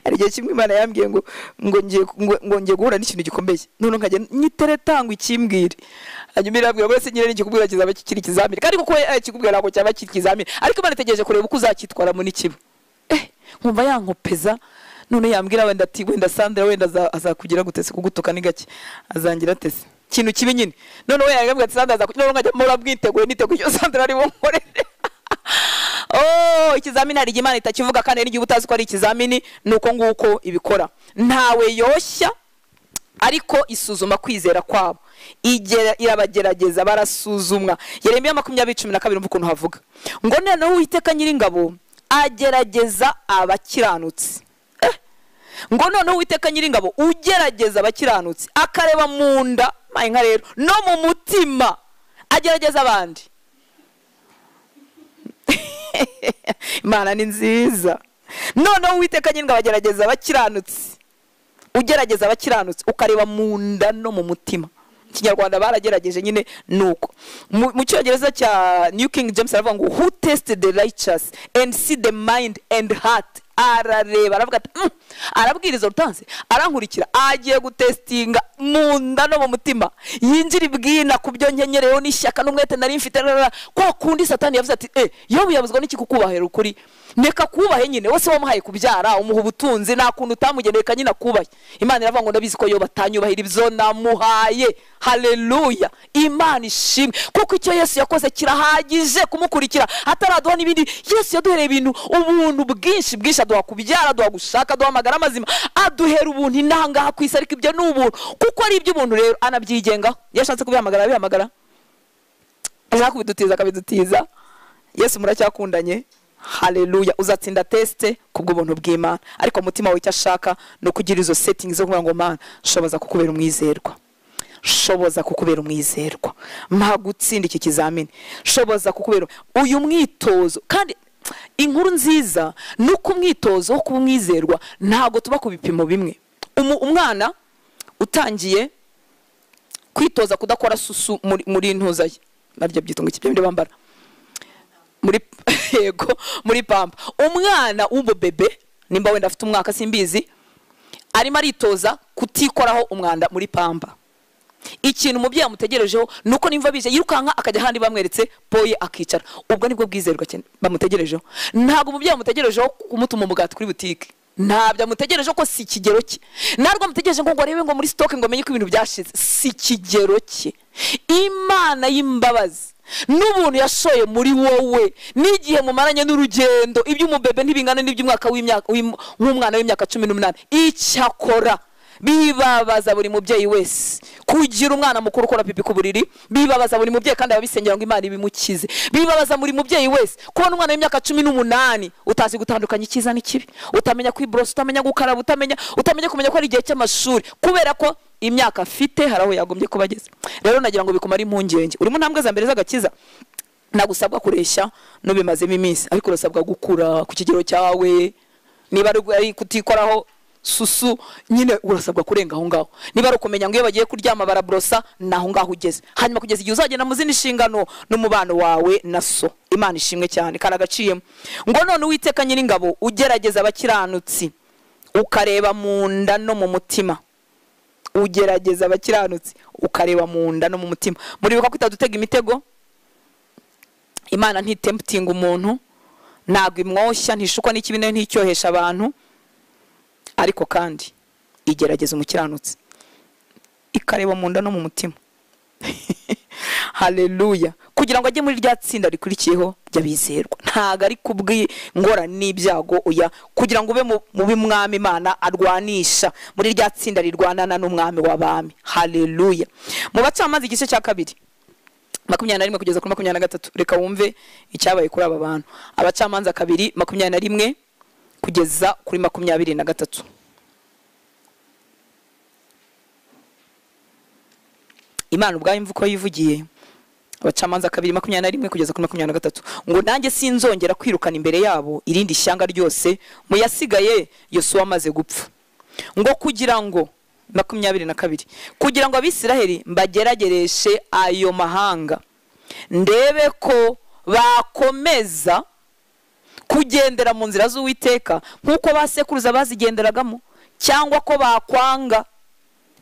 hari igihe kimwe Imana yambwiye ngo ngiye guhura n'ikintu gikomeye, none nkajya nyiteretanga ikimbwire, hanyuma irambwira ngo ese nyine n'ikikubwira kizaba kikiri ikizamini, kandi kuko kikubwira ngo cyaba kiri ikizamini, ariko Imana itegereje kureba uko uzacyitwaramo n'ikiba. Nkumva yankopeza, none yambwira wenda ati wenda Sandra wenda azakugira gutese kugutuka ni gake, azangira atese kintu kibi nyine, none we yambwira ati Sandra azakugira, none nkajya mura bwiteguye niteguye Sandra ari bunkorere. Ikizamini hari Imana itakivuga, kandi n'igihe utazi ko ari ikizamini nuko nguko ibikora. Ntawe yoshya ariko isuzuma kwizera kwabo, irabagerageza barasuzumwa. Yeremiya 20:12 umva ukuntu havuga ngo noneho Uwiteka Nyiringabo agerageza abakiranutsi. Ngo noneho Uwiteka Nyiringabo ugerageza abakiranutsi, akareba mu nda mayinka rero no mu mutima, agerageza abandi. Imana ni nziza. Noneho Uwiteka Nyiringabo agerageza abakiranutsi, ugerageza abakiranutsi ukareba mu nda no mu mutima. Kinyarwanda baragerageje nyine nuko. Mu Cyongereza cya New King James aravuga ngo who tested the righteous and see the mind and heart. Arareba aravuga ati arabwiriza rutanze, arankurikira, agiye gutestinga mu nda no mu mutima, yinjira ibwina kubyo nkenyereyo n'ishyaka n'umwete nari mfite. Kwa kundi Satani yavuze ati Yobu yabuzwa n'iki kukubahera ukuri, neka kubahe nyine, wose wamuhaye kubyara umuha ubutunzi, nta kuntu utamugeneka nyine akubahe. Imana iravuga ngo ndabizi ko Yobu atanyubahira ibyo namuhaye. Haleluya, Imana ishimwe, kuko icyo Yesu yakoze kirahagije kumukurikira, ataraduha n'ibindi. Yesu yaduhereye ibintu ubuntu bwinshi bwinshi, aduha kubyara, aduha gushaka, aduha amagara mazima, aduhera ubuntu inanga ku isi, ariko ibyo ni ubuntu kuko ari iby'ubuntu. Rero anabyigenga, yashatse kubihamagara bihamagara, ashaka kubidutiza akabidutiza. Yesu muracyakundanye. Haleluya, uzatsinda teste kubw'ubuntu bw'Imana, ariko umutima wawe icyo ashaka no kugira izo settings zo kuvuga ngo Mana shoboza kukubera umwizerwa, shoboza kukubera umwizerwa, mpa gutsinda iki kizamini, shoboza kukubera uyu mwitozo. Kandi inkuru nziza nuko umwitozo wo kuba umwizerwa ntago tuba ku bipimo bimwe. Umwana utangiye kwitoza kudakora susu muri ntuza ye, naryo byitunga ikibyo bambara muri yego muri pampa. Umwana w'ububebe nimba wenda afite umwaka simbizi, arimo aritoza kutikoraho umwanda muri pampa. Ikintu umubyeyi amutegerejeho nuko nimva bije yirukanka akajya handi bamweretse poye akicara. Ubwo nibwo bwizerwa cyane bamutegerejeho. Ntago umubyeyi amutegerejeho kumutuma umugati kuri butike, ntabyo amutegereje ko si kigero cye. Narwo amutegereje ngo arebe ngo muri stock ngo menye ko ibintu byashize, si kigero cye. Imana y'imbabazi n'ubuntu yashoye muri wowe n'igihe mumaranye n'urugendo, iby'umubebe ntibingana n'iby'umwaka nk'umwana w'imyaka 18. Icyakora bibabaza buri mubyeyi wese kugira umwana mukuru ukora pipi ku buriri, bibabaza buri mubyeyi kandi ababisengera ngo Imana ibimukize. Bibabaza buri mubyeyi wese kubona umwana w'imyaka 18 utazi gutandukanya icyiza n'ikibi, utamenya kwibrosa, utamenya gukaraba, utamenya kumenya ko ari igihe cy'amashuri, kubera ko imyaka afite haraho yagombye kubageza. Rero nagira ngo bikumara impungenge, urimo ntambwe za mbere z'agakiza, nagusabwa kureshya no bimazemo iminsi, ariko urasabwa gukura ku kigero cyawe. Niba ari kutikoraho susu nyine urasabwa kurenga aho ngaho. Niba ari ukumenya ngo iyo bagiye kuryama barabrosa, naho ngaho ugeze, hanyuma kugeza igihe uzagenda mu zindi nshingano n'umubano wawe na so. Imana ishimwe cyane, karagaciyemo ngo none Uwiteka Nyiringabo ugerageza abakiranutsi, ukareba mu nda no mu mutima. Ugerageza abakiranutsi ukareba mu nda no mu mutima. Muribuka ko itadutega imitego. Imana ntitemptinga umuntu, ntabwo imwoshya, ntishukwa n'ikibi nticyohesha abantu, ariko kandi igerageza umukiranutsi ikareba mu nda no mu mutima. Haleluya, kugira ngo ajye muri rya tsinda rikurikiyeho by'abizerwa. Ntago ari kubw'ingora n'ibyago, oya, kugira ngo ube mu b'Umwami Imana arwanisha, muri rya tsinda rirwanana n'Umwami w'abami. Haleluya. Mu Bacamanza igice cya 2 21 kugeza kuri 23, reka wumve icyabaye kuri aba bantu. Abacamanza 2 21 kugeza kuri 23. Imana ubwayo imvuko yivugiye. Abacamanza 2:21 kugeza kuri 23 ngo nanjye sinzongera kwirukana imbere yabo irindi shyanga ryose mu yasigaye Yosuwa amaze gupfa, ngo kugira ngo 22 kugira ngo Abisiraheli mbageragereshe ayo mahanga, ndebe ko bakomeza kugendera mu nzira z'Uwiteka nk'uko basekuruza bazigenderagamo, cyangwa ko bakwanga.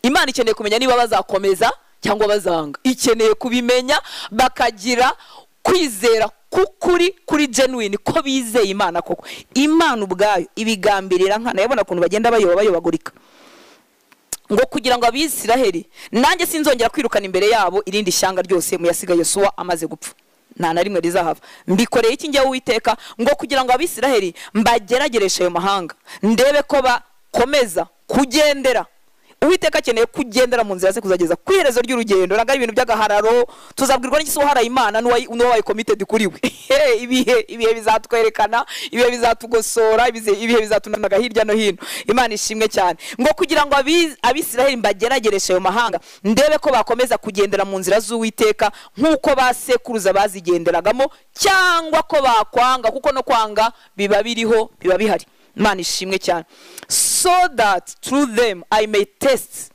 Imana ikeneye kumenya niba bazakomeza cyangwa bazanga. Ikeneye kubimenya bakagira kwizera kukuri kuri genuine, ko bizeye Imana koko. Imana ubwayo ibigambirira nkana, yabona kuntu bagenda bayobagurika ngo kugira ngo Abisiraheli nanjye sinzongera kwirukana imbere yabo irindi shyanga ryose mu yasiga Yosuwa amaze gupfa, nta na rimwe rizahava. Mbikoreye iki njye Uwiteka ngo kugira ngo Abisiraheli mbageragereshe ayo mahanga, ndebe ko bakomeza kugendera. Uwiteka akeneye kugendera mu nzira ze kuzageza ku iherezo ry'urugendo. Nagari ibintu by'agahararo tuzabwirwa n'iki so hara Imana n'uwabaye committed kuri we. Ibihe bizatwerekana, ibihe bizatugosora, ibihe bizatunanaga hirya no hino. Imana ishimwe cyane ngo kugira ngo Abisiraheli mbageragereshe ayo mahanga, ndebe ko bakomeza kugendera mu nzira z'Uwiteka nk'uko basekuruza bazigenderagamo, cyangwa ko bakwanga, kuko no kwanga biba biriho, biba bihari. Imana ishimwe cyane. So that through them I may test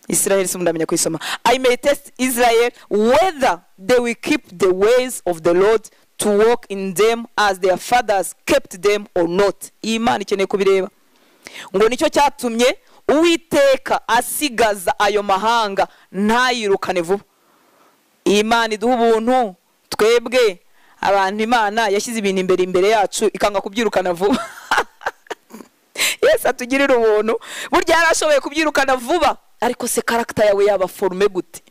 Israel, simundamenya kwisoma, I may test Israel whether they will keep the ways of the Lord to walk in them as their fathers kept them or not. Imana ikeneye kubireba ngo nicyo cyatumye Uwiteka asigaza ayo mahanga ntayirukane vuba. Imana iduha ubuntu twebwe abantu Imana yashyize ibintu imbere yacu ikanga kubyirukana vuba. Yesu atugirira ubuntu, burya yarashoboye kubyirukana vuba, ariko se character yawe yaba forme gute?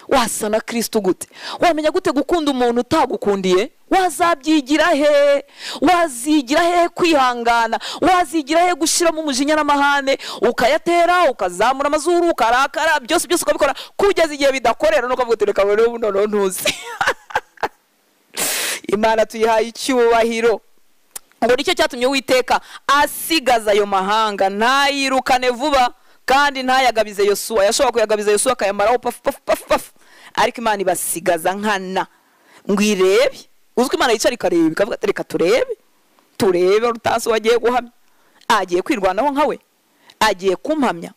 Wasa na Kristo gute? Wamenya gute gukunda umuntu utagukundiye? Wazabyigira he? Wazigira he kwihangana? Wazigira he gushiramo umujinya n'amahane, ukayatera, ukazamura amazuru, ukarakara, byose ukabikora kugeza igihe bidakorera no kuvuga tureka rero buno ntuzi. Imana tuyihaye icyubahiro ngo nicyo cyatumye Uwiteka asigaza ayo mahanga ntayirukane vuba, kandi ntayagabize Yosuwa. Yashobora kuyagabiza Yosuwa akayamaraho paf, ariko Imana ibasigaza nkana ngo irebe. Uzwi Imana yicara ikareba ikavuga reka turebe Rutasi wagiye guhamya, agiye kwirwanaho nkawe, agiye kumpamya,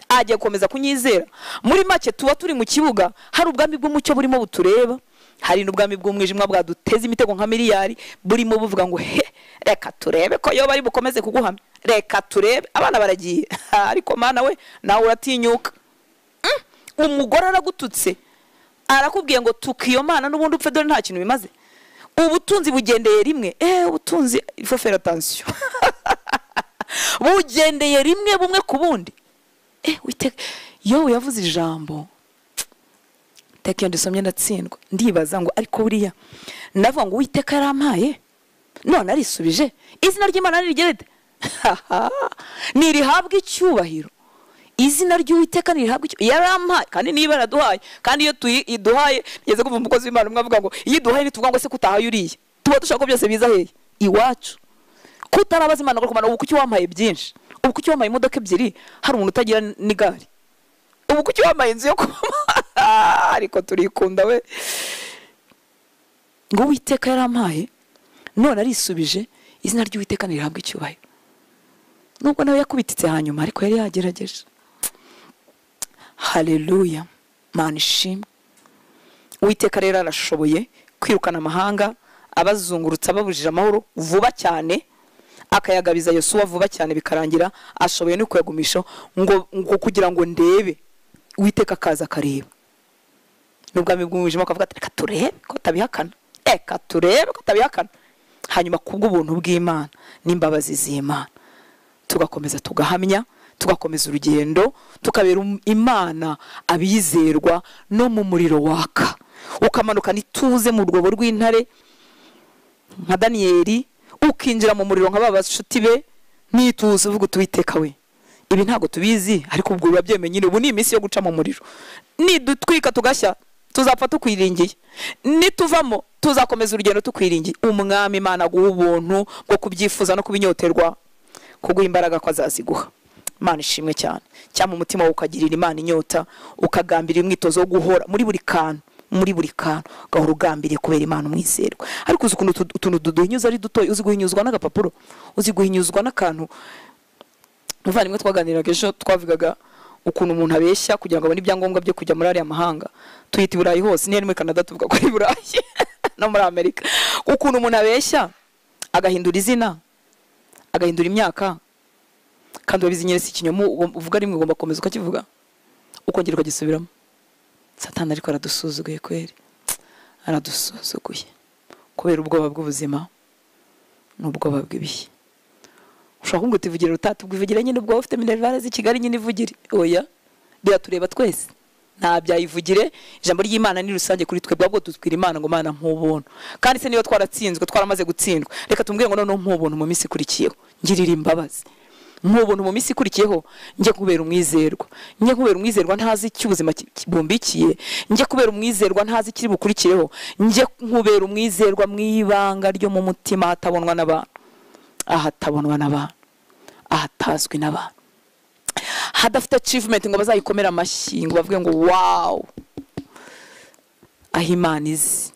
agiye gukomeza kunyizera. Muri make tuba turi mu kibuga, hari ubwami bw'umucyo burimo butureba, hari n'ubwami bw'umwijima bwaduteza imitego nka miliyari burimo buvuga ngo he, reka turebe ko yo bari bukomeze kuguhamya, reka turebe. Abana baragiye ariko Mana we nawe uratinyuka. Umugore aragututse arakubwiye ngo tukiyo Mana n'ubundi upfe, dore nta kintu bimaze. Ubutunzi bugendeye rimwe, ubutunzi il faut faire attention. Bugendeye rimwe bumwe ku bundi. Witeka yo yavuze ijambo tekyo ndisomye ndatsindwa, ndibaza ngo ariko buriya navuga ngo Uwiteka yarampaye none arisubije, izina ry'Imana nirigerede nirihabwa icyubahiro. Izina ry'Uwiteka nirihabwa icyubahiro, yarampaye kandi niba yaraduhaye. Kandi iyo iduhaye, ngeze kuva umukozi w'Imana umwe avuga ngo iyo iduhaye ntituvuga ngo se kutahaye uriye, tuba dushaka ko byose biza hehe iwacu. Kutarabaza Imana ngo kumana ubu kuki wampaye byinshi, ubu kuki wampaye imodoka ebyiri, hari umuntu utagira n'igare, ubu kuki wampaye inzu yo kuba ariko turikunda we. Ngo Uwiteka yarampaye none arisubije, izina ry'Uwiteka nirihabwa icyubahiro. Nubwo nawe yakubititse hanyuma, ariko yari yagerageje. Haleluya, Mana ishimwe. Uwiteka rero arashoboye kwirukana amahanga abazungurutsa babujije amahoro vuba cyane, akayagabiza Yosuwa vuba cyane bikarangira. Ashoboye no kuyagumisha ngo kugira ngo ndebe. Uwiteka akaza akareba n'ubwami bw'umwijima akavuga ati reka turebe ko tabihakana, reka turebe ko tabihakana. Hanyuma kubw'ubuntu bw'Imana n'imbabazi z'Imana tugakomeza tugahamya, tugakomeza urugendo, tukabera Imana abizerwa no mu muriro waka, ukamanuka nituze mu rwobo rw'intare nka Daniyeli, ukinjira mu muriro nka babashuti be nituze uvuga Uwiteka we ibi ntago tubizi, ariko ubwo urabyemeye nyine. Ubu ni iminsi yo guca mu muriro, nidutwika tugashya tuzapfa tukwiringiye, nituvamo tuzakomeza urugendo tukwiringiye. Umwami Imana guha ubuntu bwo kubyifuza no kubinyoterwa, kuguha imbaraga ko azaziguha. Imana ishimwe cyane. Cyangwa umutima wawe ukagirira Imana inyota, ukagambira imwitozo wo guhora muri buri kantu, gahora ugambiriye kubera Imana umwizerwa. Ariko uzi utuntu duhinyuza ari dutoya, uzi guhinyuzwa n'agapapuro, uzi guhinyuzwa n'akantu. Muvandimwe twaganiraga ejo, twavugaga ukuntu umuntu abeshya kugira ngo abone ibyangombwa byo kujya muri ariya mahanga. Tuyita Burayi hose, niyo muri Canada tuvuga ko ari Burayi no muri Amerika. Ukuntu umuntu abeshya agahindura izina, agahindura imyaka, kandi wabizinyeretse ikinyoma uvuga rimwe ugomba komeza ukakivuga ukongera ukagisubiramo. Satani ariko aradusuzuguye kweri, aradusuzuguye kubera ubwoba bw'ubuzima n'ubwoba bw'ibihe. Ushaka ngo utivugire utatubwivugire nyine ubwo ufite minervale z'i Kigali nyine ivugire. Oya, biratureba twese. Nta byayivugire, ijambo ry'Imana ni rusange kuri twebwe, ahubwo tutwira Imana ngo Mana nk'ubuntu. Kandi se niyo twaratsinzwe, twaramaze gutsindwa, reka tumbwire ngo noneho nk'ubuntu mu minsi ikurikiyeho ngirira imbabazi. Nk'ubuntu mu minsi ikurikiyeho njye kubera umwizerwa, njye kubera umwizerwa ntazi cy'ubuzima kibumbikiye, njye kubera umwizerwa ntazi kiri bukurikiyeho, njye kubera umwizerwa mwibanga ryo mu mutima hatabonwa n'abantu, ahatabonwa n'abantu, ahatazwi n'abantu, hadafite achievement ngo bazayikomera amashyi ngo bavuge ngo wow, aho Imana izi.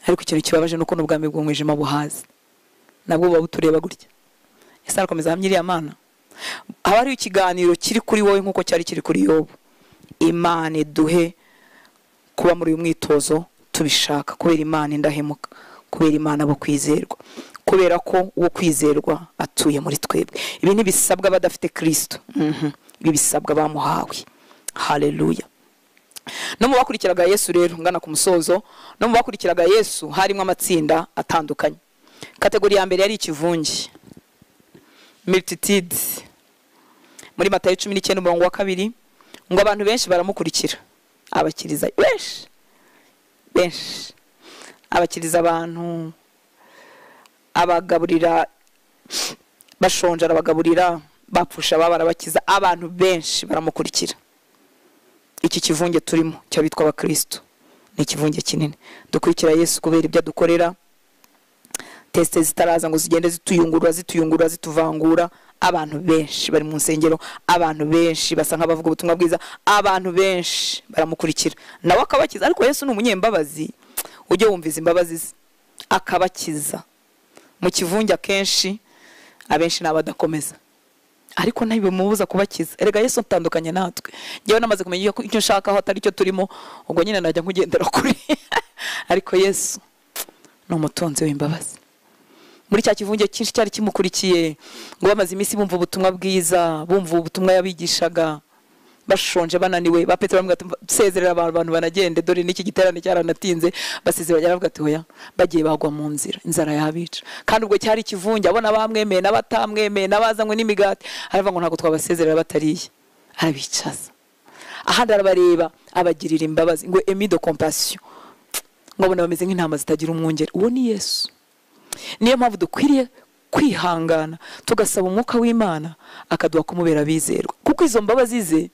Ariko ikintu kibabaje nuko n'ubwami bw'umwijima buhazi nabwo buba butureba gutya. Ese arakomeza hamye iriya Mana. Haba hari ikiganiro kiri kuri wowe nk'uko cyari kiri kuri Yobu. Imana duhe kuba muri uyu mwitozo tubishaka, kubera Imana indahemuka, kubera Imana abo kwizerwa, kubera ko uwo kwizerwa atuye muri twebwe. Ibi ntibisabwa badafite Kristo, ibi bisabwa bamuhawe. Haleluya. No mu bakurikiraga Yesu rero, ngana ku musozo, no mu bakurikiraga Yesu harimo amatsinda atandukanye. Kategori ya mbere yari ikivunge, multitude. Muri Matayo 19:2 ngo abantu benshi baramukurikira, abakiriza benshi, abakiriza abantu, abagaburira bashonje, abagaburira bapfusha, barabakiza, abantu benshi baramukurikira. Iki kivunge turimo cyabitwa abakristo ni ikivunge kinini. Dukurikira Yesu kubera ibyo dukorera, teste zitaraza ngo zigende zituyungurura zituvangura. Abantu benshi bari mu nsengero, abantu benshi basa nk'abavuga ubutumwa bwiza, abantu benshi baramukurikira, nawe akabakiza. Ariko Yesu ni umunyembabazi, ujye wumviza imbabazi ze akabakiza. Mu kivunge akenshi abenshi n'abadakomeza, ariko ntibimubuza kubakiza. Erega Yesu atandukanye natwe. Ngewe namaze kumenya ko icyo nshaka aho atari cyo turimo, ubwo nyine najya nkugendera kuri. Ariko Yesu ni umutunzi w'imbabazi. Muri cya kivunge cyinshi cyari kimukurikiye, ngo bamaze iminsi bumva ubutumwa bwiza, bumva ubutumwa yabigishaga, bashonje bananiwe, ba Petero bamwe sezerera abantu banagende, dore n'iki giterane cyaranatinze, basezera baravuga ati hoya, bagiye bagwa mu nzira, inzara yabica. Kandi ubwo cyari kivunge, abona bamwemeye n'abatamwemeye, n'abazanywe n'imigati, aravuga ngo ntago twabasezerera batariye, arabicaza. Ahandi arabareba, abagirira imbabazi, ngo emi de compassion, ngo abona bameze nk'intama zitagira umwungeri. Uwo ni Yesu. Niyo mpamvu dukwiriye kwihangana tugasaba umwuka w'Imana akaduha kumubera bizerwa, kuko izo mbabazi ze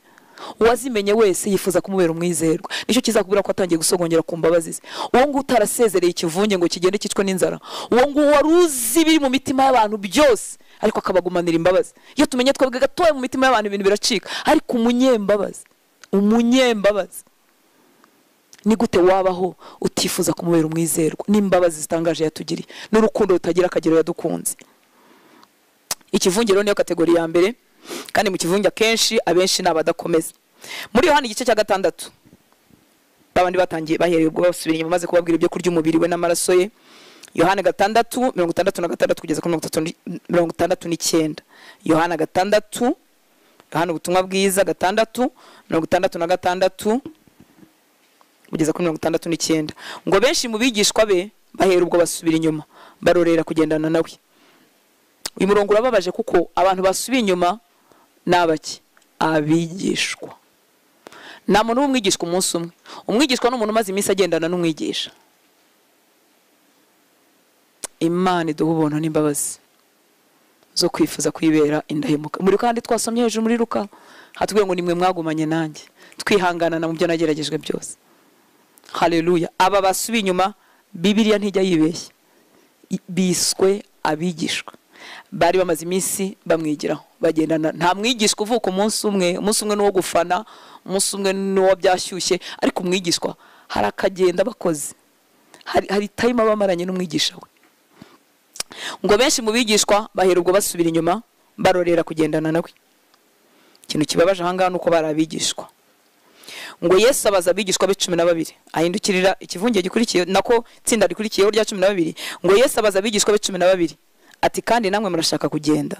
uwazimenye wese yifuza kumubera umwizerwa. Nicyo kizakubwira ko atangiye gusogongera ku mbabazi ze. Uwo ngo utarasezereye ikivunge ngo kigende cyicwe n'inzara, uwo ngo waruzi biri mu mitima y'abantu byose, ariko akabagumanira imbabazi. Iyo tumenye twebwe gatoya mu mitima y'abantu ibintu biracika, ariko umunyembabazi ni gute wabaho utifuza kumubera umwizerwa? N'imbabazi zitangaje yatugiriye, n'urukundo rutagira akagero yadukunze. Ikivunge rero niyo kategori ya mbere, kandi mu kivunge akenshi abenshi n'abadakomeza. Muri Yohana igice cya 6 babandi batangiye bahereye ubwo basubira inyuma maze kubabwira ibyo kurya umubiri we n'amaraso ye. Yohana 6:66 kugeza kuri 69. Yohana 6, Yohana ubutumwa bwiza 6:66 kugeza kuri 69. Ngo benshi mu bigishwa be bahera ubwo basubira inyuma, barorera kugendana nawe. Uyu murongo urababaje kuko abantu basubiye inyuma nabaki abigishwa. Nta muntu w'umwigishwa umunsi umwe. Umwigishwa ni umuntu umaze iminsi agendana n'umwigisha. Imana iduha ubuntu n'imbabazi zo kwifuza kwibera indahemuka. Muri kandi twasomye hejuru muri Luka hatubwiye ngo nimwe mwagumanye nanjye, twihanganana mu byo nageragejwe byose. Haleluya. Aba basubiye inyuma Bibiliya ntijya yibeshya, biswe abigishwa. Bari bamaze iminsi bamwigiraho, bagendana. Nta mwigishwa uvuka umunsi umwe n'uwo gufana, umunsi umwe n'uwo byashyushye, ariko umwigishwa hari akagenda bakoze, hari time abamaranye n'umwigisha we. Ngo benshi mu bigishwa bahera ubwo basubira inyuma, barorera kugendana nawe. Ikintu kibabaje ahangaha nuko barabigishwa. ngo Yesu abaza abigishwa be 12 ahindukirira ikivunge gikurikiye nako tsinda rikurikiyeho rya 12 ngo Yesu abaza abigishwa be 12 ati kandi namwe murashaka kugenda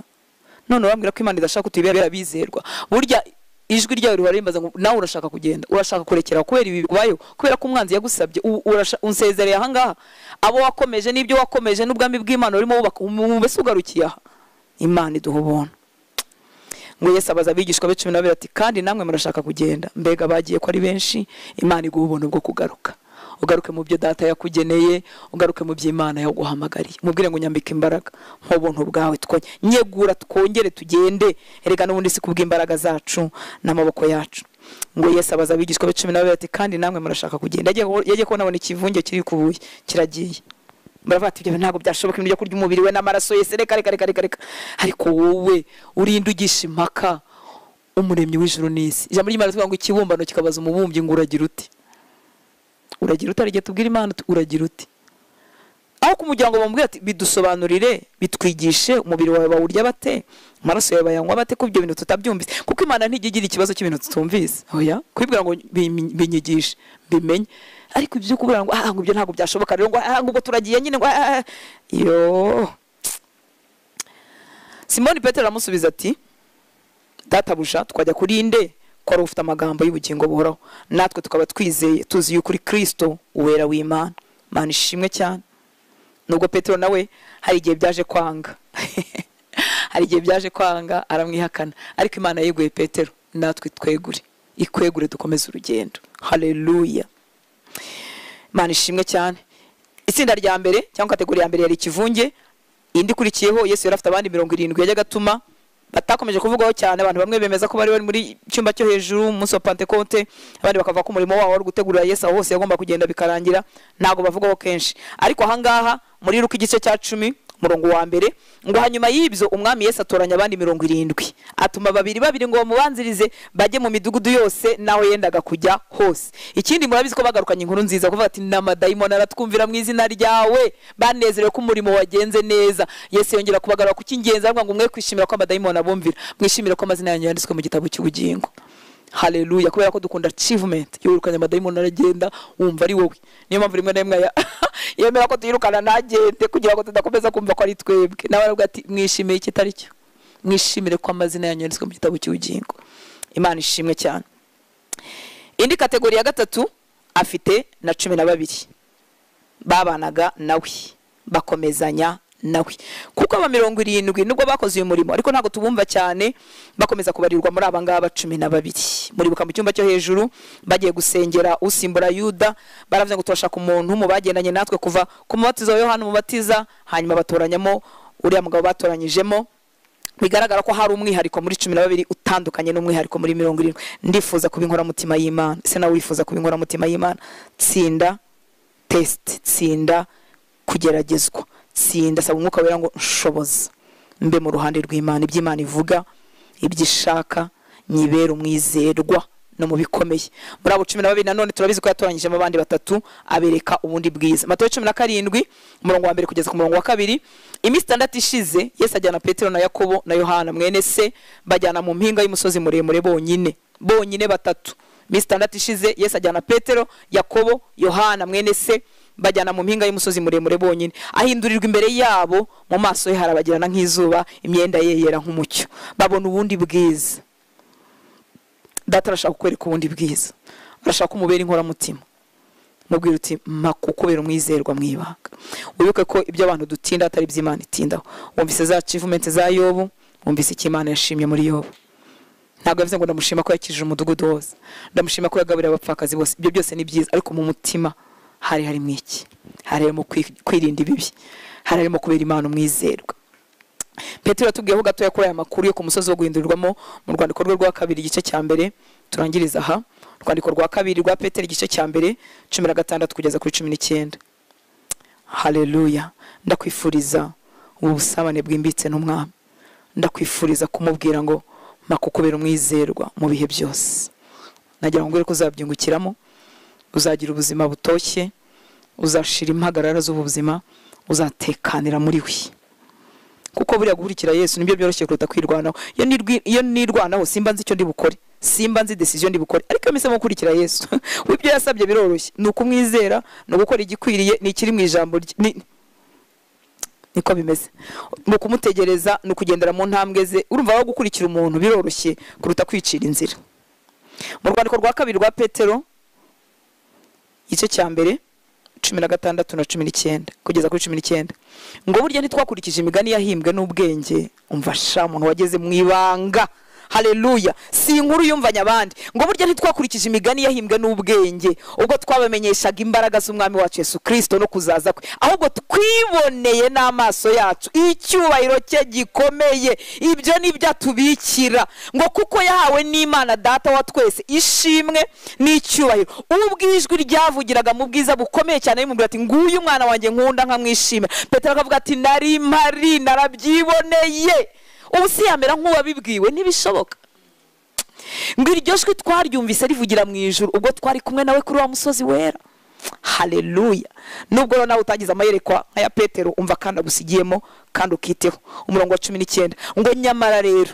none urambwira ko Imana idashaka kutubera bizerwa burya ijwi ryawe ribarimbaza ngo nawe urashaka kugenda urashaka kurekera kubera ibi kubayo kubera ko umwanzi yagusabye unsezereye aha ngaha abo wakomeje n'ibyo wakomeje n'ubwami bw'Imana urimo wubaka umubese ugarukiye aha Imana iduhubona ngo Yesu abaza abigishwa be 12 ati kandi namwe murashaka kugenda mbega bagiye ko ari benshi Imana iguhubona bwo kugaruka ugaruke mu byo data yakugeneye ugaruke mu by'Imana yaguhamagariye mubwire ngo nyambika imbaraga nk'ubuntu bwawe nyegura twongere tugende erega n'ubundi si kubw'imbaraga zacu n'amaboko yacu ngo Yesu abaza abigishwa be 12 ati kandi namwe murashaka kugenda yagiye ko nabona ikivunge kiri kubuye kiragiye baravati ibyo ntago byashoboka ibyo kurya umubiri we n'amaraso yese reka ariko wowe urinda ugisha impaka umuremyi w'ijuru n'isi ijambo ry'Imana tuvuga ngo ikibumbano kikabaza umubumbyi ngo uragira uti arigiye tubwira Imana uragira uti aho kumujyango bamubwira ati bidusobanurire bitwigishe umubiri wawe bawurya bate amaraso yawe bayanywa bate ko ibyo bintu tutabyumvise kuko Imana ntigigira ikibazo cy'ibintu tutumvise oya kwibwira ngo binyigishe bimenye ariko ibyo kubura ngo ngo ibyo ntago byashoboka rero ngo ngo turagiye nyine ngo yo Simoni Petero aramusubiza ati databuja twajya kuri nde ko ari ufite amagambo y'ubugingo buhoraho natwe tukaba twizeye tuzi yuko uri Kristo uwera w'Imana Imana ishimwe cyane nubwo Petero nawe hari igihe byaje kwanga aramwihakana ariko Imana yeguye Petero natwe ikwegure dukomeza urugendo haleluya Imana ishimwe cyane itsinda rya mbere cyangwa kategori ya mbere yari ikivunge indi kurikiyeho Yesu yarafite abandi 70 yajya gatuma batakomeje kuvugaho cyane abantu bamwe bemeza ko bari muri cyumba cyo hejuru umunsi wa Pentecote abandi bakava ko umurimo wabo wari gutegurira Yesu aho hose yagomba kugenda bikarangira nago bavugaho kenshi ariko ahangaha muri Luka igice cya 10 murongo wa mbere ngo hanyuma y'ibyo umwami Yesu atoranya abandi 70 atuma babiri ngo bamubanzirize bajye mu midugudu yose naho yendaga kujya hose ikindi murabizi ko bagarukanye inkuru nziza kuvuga ati n'amadayimoni aratwumvira mu izina ryawe banezerewe ko umurimo wagenze neza Yesu yongera kubagarura ku cy'ingenzi avuga ngo mwe kwishimira ko amadayimoni abumvira mwishimire ko amazina yanyu yanditswe mu gitabo cy'ubugingo haleluya kubera ko dukunda achievement yurukanye amadayimoni aragenda wumva ari wowe niyo mpamvu rimwe na rimwe yemera ko tuyirukana nagende kugira ngo tudakomeza kumva ko ari twebwe nawe aravuga ati mwishimiye ikitari cyo mwishimire ko amazina yanyu yanditswe mu gitabo cy'ubugingo Imana ishimwe cyane indi kategori ya gatatu afite na 12 babanaga nawe bakomezanya nawe kuko aba 70 nubwo bakoze uyu murimo ariko ntago tubumva cyane bakomeza kubarirwa muri abangaba 12 muri buka mu cyumba cyo hejuru bagiye gusengera usimbura Yuda baravuze ngo turashaka umuntu mu bagendanye natwe kuva ku mubatizo wa Yohana umubatiza hanyuma batoranyamo uriya mugabo batoranyijemo bigaragara ko hari umwihariko muri 12 utandukanye n'umwihariko muri 70 ndifuza kubinkora mutima y'Imana se nawe wifuza kubinkora mutima y'Imana tsinda tsinda kugeragezwa tsinda saba umwuka wera ngo nshoboza mbe mu ruhande rw'Imana iby'Imana ivuga ibyishaka nyibera umwizerwa no mu bikomeye muri abo 12 nanone turabizi ko yatoranyije mu bandi batatu abereka ubundi bwiza Matayo 17 umurongo wa mbere kugeza ku murongo wa 2 iminsi 6 ishize Yesu ajyana Petero na Yakobo na Yohana mwene se bajyana mu mpinga y'umusozi muremure bonyine batatu iminsi 6 ishize Yesu ajyana Petero Yakobo Yohana mwene se bajyana mu mpinga y'umusozi muremure bonyine ahindurirwa imbere yabo mu maso ye harabagirana nk'izuba imyenda ye yera nk'umucyo babona ubundi bwiza data arashaka kukwereka ubundi bwiza arashaka umubera inkora mutima mubwira uti makukubera umwizerwa mwibanga wibuke ko ibyo abantu dutinda atari by'Imana itindaho wumvise za achievement za Yobu wumvise iki Imana yashimye muri Yobu ntabwo yavuze ngo ndamushima ko yakijije umudugudu wose ndamushima ko yagaburira abapfakazi bose ibyo byose ni byiza ariko mu mutima hari mwiki harimo kwirinda ibibi harimo kubera Imana umwizerwa Petero atubwiyeho gato yakora aya makuru yo ku musozi wo guhindurirwamo mu rwandiko rwe rwa 2 igice cya mbere turangiriza aha rwandiko rwa 2 rwa Petero igice cya mbere 16 kugeza kuri 19 haleluya ndakwifuriza ubusabane bwimbitse n'umwami ndakwifuriza kumubwira ngo makukubera umwizerwa mu bihe byose nagira ngo ngwere ko uzabyungukiramo uzagira ubuzima butoshye uzashira impagarara z'ubuzima uzatekanira muri we kuko buriya guhurikira Yesu nibyo byoroshye kuruta kwirwanaho iyo nirwanaho simba nzi icyo ndi bukore simba nzi decision ndi bukore, ariko misemo gukurikira Yesu. Wibyo yasabye biroroshye, nuko umwizera no gukora igikwiriye ni kiri mu ijambo niko bimeze. Mu kumutegereza no kugendera mu ntambwe ze, urumva aho gukurikira umuntu biroroshye kuruta kwicira inzira. Mu rwandiko rwa kabiri rwa Petero igice cya mbere 16 na 19 kugeza kuri 19 ngo burya ntitwakurikije imigani yahimbwe n'ubwenge, umva sha umuntu wageze mu ibanga. Haleluya. Si inkuru yumvanya abandi, ngo burya ntitwakurikije imigani yahimbwe n'ubwenge ubwo twabamenyeshaga imbaraga z'umwami wacu Yesu Kristo no kuzaza kwe, ahubwo twiboneye n'amaso yacu icyubahiro cye gikomeye. Ibyo nibyo atubikira, ngo kuko yahawe n'Imana data wa twese ishimwe n'icyubahiro ubwijwi ryavugiraga mu bwiza bukomeye cyane yimubwira ati nguyu umwana wanjye nkunda nkamwishimira. Petero akavuga ati nari mpari narabyiboneye. Ubu si yamera nk'uwabibwiwe ntibishoboka. Ngo iryo jwi twaryumvise rivugira mu ijuru ubwo twari kumwe nawe kuri wa musozi wera. Haleluya. Nubwo rero nawe utagize amayerekwa aya Petero, umva kandi agusigiyemo kandi ukiteho. Umurongo wa 19 ngo nyamara rero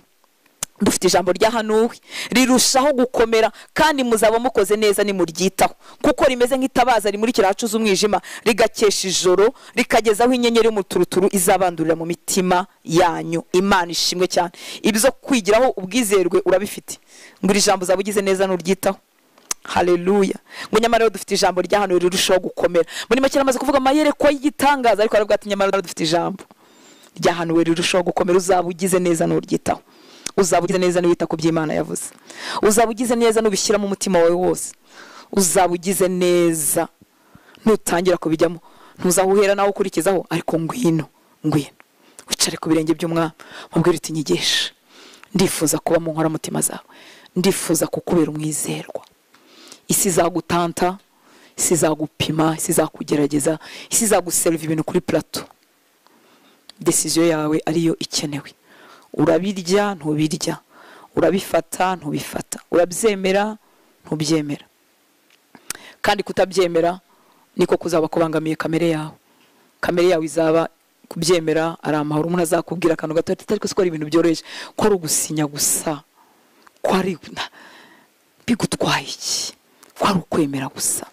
dufite ijambo ryahanuwe rirushaho gukomera kandi muzaba mukoze neza nimuryitaho, kuko rimeze nk'itabaza rimurikira hacuza umwijima rigakesha ijoro rikagezaho inyenyeri mu turuturu izabandurira mu mitima yanyu. Imana ishimwe cyane. Ibizo kwigiraho ubwizerwe urabifite, ngo iri jambo uzabugize neza nuryitaho. Haleluya. Ngo nyamara rero dufite ijambo ryahanuwe rirushaho gukomera. Muri make amaze kuvuga amayerekwa y'igitangaza, ariko aravuga ati nyamara dufite ijambo ryahanuwe rirushaho gukomera, uzabugize neza nuryitaho. Uzabugize neza niwita ku by'Imana yavuze. Uzabugize neza nubishyira mu mutima wawe wose. Uzabugize neza nutangira kubijyamo, ntuzahuhera nawe ukurikizaho, ariko ngwino wicare ku birenge by'umwami mubwire uti nyigisha, ndifuza kuba mu nkora mutima zawe, ndifuza kukubera umwizerwa. Isi zagutanta, isi zagupima, isi zakugerageza, isi zaguserva ibintu kuri plateau. Decision yawe ariyo ikenewe. Urabirya ntubirya, urabifata ntubifata, urabyemera ntubyemera. Kandi kutabyemera niko kuzaba kubangamiye kamere yawe. Kamere yawe izaba kubyemera ari amahoro. Umuntu azakubwira akantu gato ariko sikora ibintu byoroheje, ko ari ugusinya gusa, ko ari bigutwaye iki, ko ari ukwemera gusa.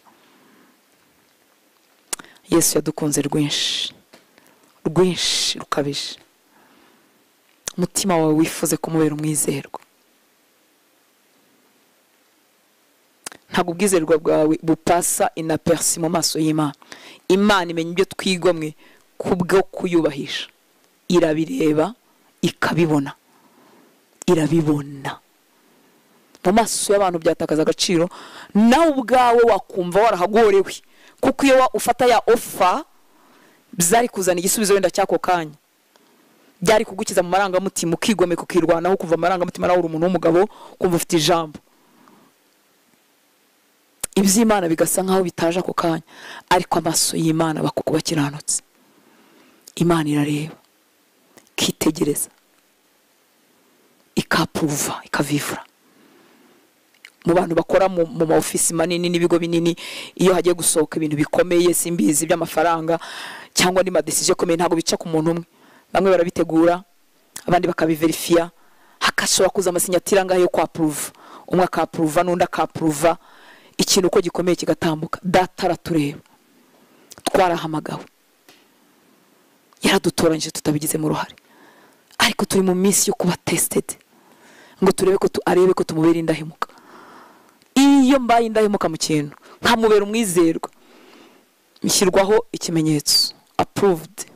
Yesu yadukunze rwinshi rukabije. Umutima wawe wifuze kumubera umwizerwa. Ntabwo ubwizerwa bwawe bupasa inapersi mu maso y'Imana. Imana imenya ibyo twigomwe kubwo kuyubahisha. Irabireba ikabibona. Mu maso y'abantu byatakaza agaciro, nawe ubwawe wakumva warahagorewe, kuko iyo ufata ya offer bizari kuzana igisubizo wenda cyako kanya, byari kugukiza mu marangamutima ukigomeka ukirwanaho kuva amarangamutima nawe uri umuntu w'umugabo kumva ufite ijambo. Iby'Imana bigasa nkaho bitaje ako kanya, ariko amaso y'Imana bakukuba kiranutse. Imana irareba, kitegereza, ikapuva, ikavivura. Mu bantu bakora mu office manini n'ibigo binini, iyo hagiye gusohoka ibintu bikomeye simbizi by'amafaranga cyangwa ni decision komeye, ntago bica ku muntu umwe. Bamwe barabitegura, abandi bakabiverifia, hakashobora kuza amasinyatira ngaho yo kwa approve. Umwe akaapprove n'undi akaapprove, ikintu uko gikomeye kigatambuka. Data aratureba, twarahamagawe, yaradutoranyije tutabigize mu ruhare, ariko turi mu minsi yo kuba tested, ngo turebe ko arebe ko tumubera indahemuka. Iyo mbaye indahemuka mu kintu nkamubera umwizerwa, mishyirwaho ikimenyetso approved,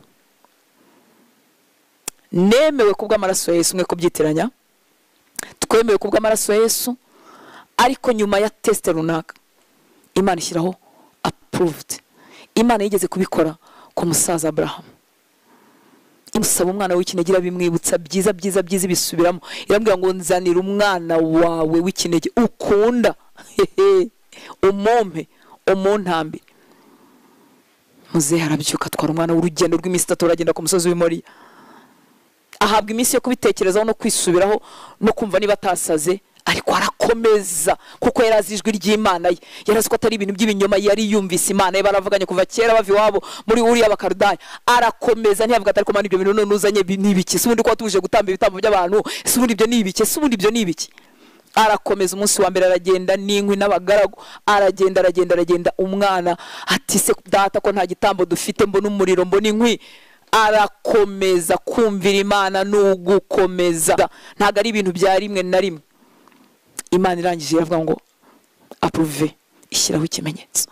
nemewe kubw'amaraso ya Yesu. Mwe kubyitiranya, twemewe kubw'amaraso ya Yesu, ariko nyuma ya test runaka Imana ishyiraho approved. Imana yigeze kubikora ku musaza Abraham. Imusaba umwana w'ikinege, irabimwibutsa byiza bisubiramo, irambwira ngo nzanira umwana wawe w'ikinege ukunda, umompe umuntambire. Muzehe arabyuka atwara umwana w'urugendo rw'iminsi 3 aragenda ku musozi w'Imoriya. Ahabwa iminsi yo kubitekerezaho no kwisubiraho no kumva niba atasaze, ariko arakomeza kuko yarazi ijwi ry'Imana ye. Yarazi ko atari ibintu by'ibinyoma, yari yumvise Imana ye, baravuganye kuva kera bava iwabo muri Uriya Bakarudaya. Arakomeza ntiyavuga atari ko Imana ibyo bintu none uzanye nibiki, se ubundi ko watuje gutamba ibitambo by'abantu, se ubundi ibyo nibiki, se ubundi ibyo nibiki. arakomeza umunsi wa mbere aragenda n'inkwi n'abagaragu aragenda umwana ati se data ko nta gitambo dufite mbona umuriro mbona inkwi arakomeza kumvira Imana n'ugukomeza ntago ari ibintu bya rimwe na rimwe Imana irangije iravuga ngo approve ishyiraho ikimenyetso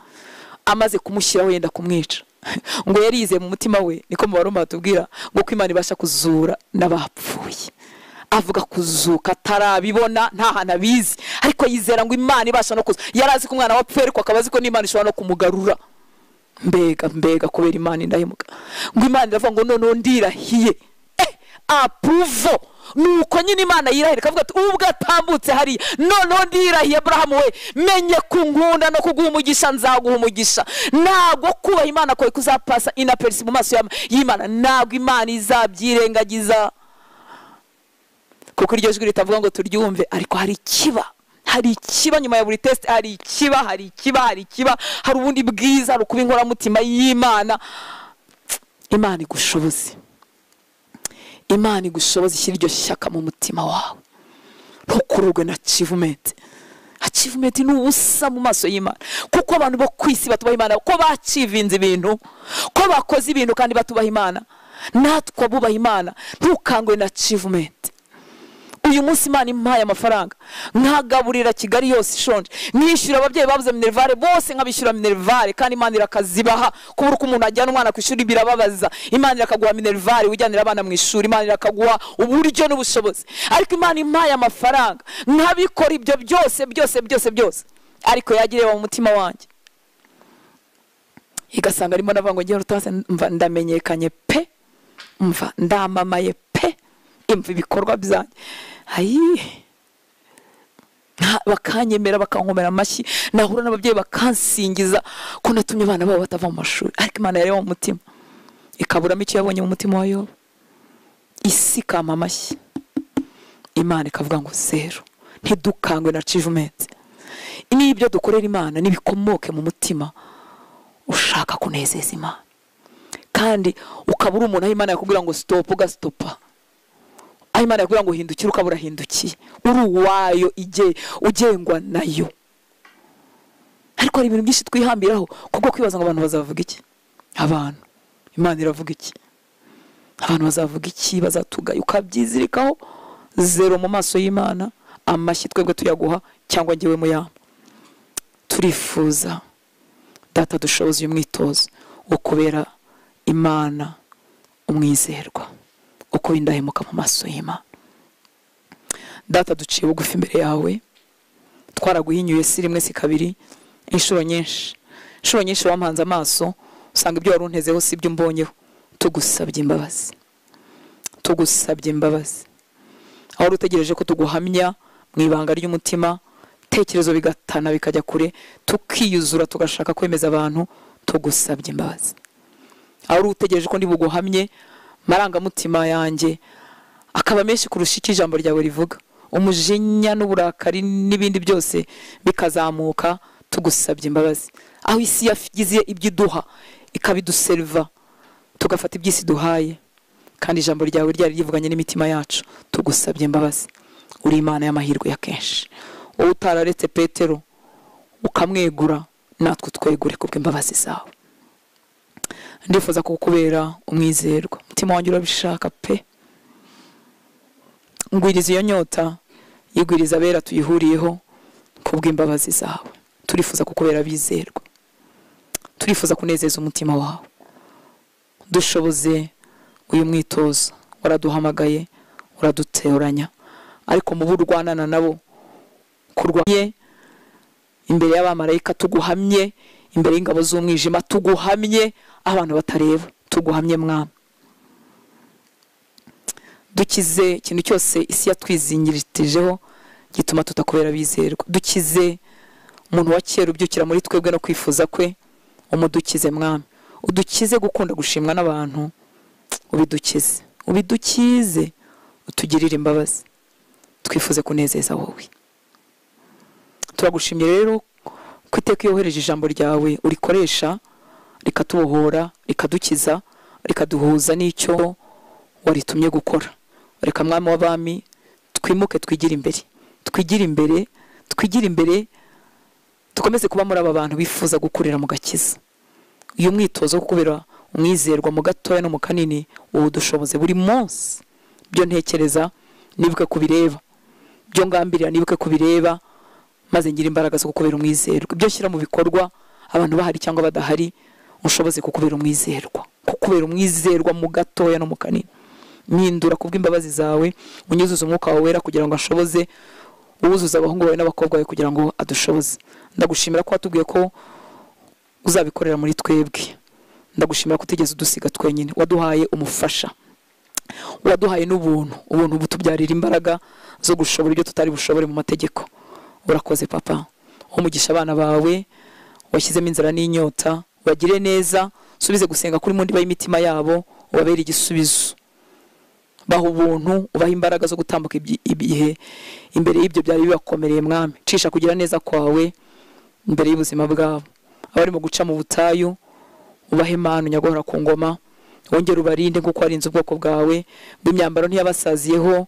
amaze kumushyiraho yenda kumwica ngo yarize mu mutima we niko mu Baroma batubwira ngo ko Imana ibasha kuzura n'abapfuye avuga kuzuka tarabibona nta hana bizi ariko yizera ngo Imana ibasha no kuza yarazi ko umwana wapfuye ariko akabazi ko n'Imana ishobora no kumugarura mbega kubera Imana indahemuka ngo Imana iravuga ngo none ndirahiye approve nuko nyine Imana yirahira kavuga ati ubwo atambutse hari none ndirahiye Abraham we menye kunkunda no kuguha umugisha nzaguha umugisha ntabwo kuba Imana koye kuzapasa inaperisi mu maso y'Imana ntabwo Imana izabyirengagiza kuko iryo jwi ritavuga ngo turyumve ariko hari ikiba nyuma ya buri test hari ikiba hari ubundi bwiza hari kuba inkoramutima y'Imana Imana igushoboze ishyira iryo shyaka mu mutima wawe ntukururwe na achievement ni ubusa mu maso y'Imana kuko abantu bo kwisi batubaha Imana ko bacivinze ibintu ko bakoze ibintu kandi batubaha Imana natwe abubaha Imana ntukangwe na achievement uyu munsi Imana impaye amafaranga nkagaburira Kigali yose ishonje nishyura ababyeyi babuze minervare bose nkabishyura minervare kandi Imana irakazibaha kubura uko umuntu ajyana umwana ku ishuri birababaza Imana irakaguha minervare ujyanira abana mu ishuri Imana irakaguha uburyo n'ubushobozi ariko Imana impaye amafaranga nkabikora ibyo byose ariko yagireba mu mutima wanjye igasanga arimo navuga ngo ngiye rutase mva ndamenyekanye pe mva ndamamaye pe imva ibikorwa byanjye bakanyemera bakankomera amashyi nahura n'ababyeyi bakansingiza ko natumye abana babo batava mu mashuri ariko Imana yareba mu mutima ikaburamo icyo yabonye mu mutima wayo isi kama amashyi Imana ikavuga ngo zero ntidukangwe na achievement n'ibyo dukorera Imana nibikomoke mu mutima ushaka kunezeza Imana kandi ukabura umuntu aho Imana yakubwira ngo stop ugastopa Imana yakubwira ngo hindukira ukabura hindukiye uri uwayo ugengwa nayo ariko hari ibintu byinshi twihambiraho kubwo kwibaza ngo abantu bazavuga iki abantu Imana iravuga iki abantu bazavuga iki bazatugaye ukabyizirikaho zero mu maso y'Imana amashyi twebwe tuyaguha cyangwa ngewe mu yama turifuza data dushoboze uyu mwitozo wo kubera Imana umwizerwa uko indahemuka mu maso y'Imana data duciye bugufi imbere yawe twaraguhinyuye si rimwe si kabiri inshuro nyinshi wampanze amaso usanga ibyo waruntezeho si ibyo mbonyeho tugusabye imbabazi aho rutegereje ko tuguhamya mu ibanga ry'umutima tekerezo bigatana bikajya kure tukiyuzura tugashaka kwemeza abantu tugusabye imbabazi aho rutegereje ko ndi buguhamye marangamutima yanjye akaba menshi kurusha iki ijambo ryawe rivuga umujinya n'uburakari n'ibindi byose bikazamuka tugusabye imbabazi aho isi yagize ibyiduha ikabiduserva tugafata ibyisi duhaye kandi ijambo ryawe ryari rivuganye n'imitima yacu tugusabye imbabazi uri Imana y'amahirwe ya kenshi wowe utararetse Petero ukamwegura natwe twegure kubw'imbabazi zawe ndifuza kukubera umwizerwa umutima wanjye urabishaka pe ngwiriza iyo nyota yigwiriza abera tuyihuriyeho kubw'imbabazi zawe turifuza kukubera bizerwa turifuza kunezeza umutima wawe dushoboze uyu mwitozo waraduhamagaye uraduteranya ariko mu burwanana nabo kurwanye imbere y'abamarayika tuguhamye imbere y'ingabo z'umwijima tuguhamye abantu batareba tuguhamye Mwami dukize ikintu cyose isi yatwizingiritijeho gituma tutakubera bizerwa dukize umuntu wa kera ubyukira muri twebwe no kwifuza kwe umudukize Mwami udukize gukunda gushimwa n'abantu ubidukize utugirire imbabazi twifuze kunezeza wowe turagushimye rero ko iteka yohereje ijambo ryawe urikoresha rikatubohora rikadukiza rikaduhuza n'icyo waritumye gukora reka Mwami w'abami twimuke twigira imbere twigire imbere dukomeze kuba muri aba bantu bifuza gukurira mu gakiza. Uyu mwitozo wo kubera umwizerwa mu gatoya no mu kanini ubu dushoboze buri munsi. Byo ntekereza nibuke kubireba, byo ngambirira nibuke kubireba, maze ngira imbaraga zo kubera umwizerwa. Ibyo shyira mu bikorwa abantu bahari cyangwa badahari, ushoboze kukubera umwizerwa mu gatoya no mu kanini. Mpindura kubw'imbabazi zawe, unyuzuze umwuka wawe wera kugira ngo ashoboze, uwuzuza abahungu bawe n'abakobwa bawe kugira ngo adushoboze. Ndagushimira ko watubwiye ko uzabikorera muri twebwe. Ndagushimira ko utigeze udusiga twenyine, waduhaye umufasha, waduhaye n'ubuntu butubyarira imbaraga zo gushobora ibyo tutari bushobore mu mategeko. Urakoze papa, umugisha abana bawe, washyizemo inzara n'inyota, bagire neza, subize gusenga kuri mundi y'imitima yabo, ubabere igisubizo. Baho ubuntu, ubaha imbaraga zo gutambuka ibihe imbere y'ibyo byari bibakomereye mwami. Cisha kugira neza kwawe imbere y'ubuzima bwabo. Abari mu guca mu butayu, ubahe Imana nyagahora ku ngoma, wongere ubarinde kuko warinze ubwoko bwawe, bw'imyambaro ntiyabasaziyeho,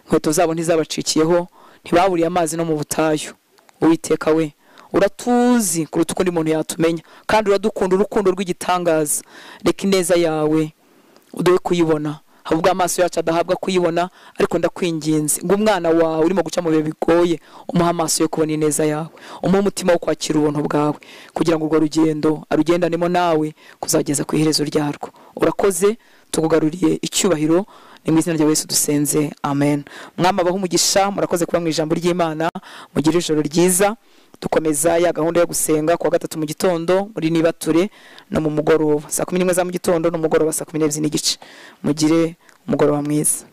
inkweto zabo ntizabacikiyeho, ntibaburiye amazi no mu butayu. Uwiteka we, uratuzi kuruta uko undi muntu yatumenya, kandi uradukunda urukundo rw'igitangaza. Reka ineza yawe uduhe kuyibona, ahubwo amaso yacu adahabwa kuyibona, ariko ndakwinginze ngo umwana wawe urimo guca mu bihe bigoye umuha amaso yo kubona ineza yawe, umuha umutima wo kwakira ubuntu bwawe, kugira ngo urwo rugendo arugendanemo nawe kuzageza ku iherezo ryarwo. Urakoze, tukugaruriye icyubahiro, ni mu izina rya Yesu dusenze, amen. Mwami abaho umugisha, murakoze kuba mu ijambo ry'Imana, mugire ijoro ryiza. Dukomeza ya gahunda yo gusenga kuwa gatatu mu gitondo muri Nibature no mu mugoroba saa 11 za mu gitondo no mugoroba saa 12 n'igice. Mugire umugoroba mwiza.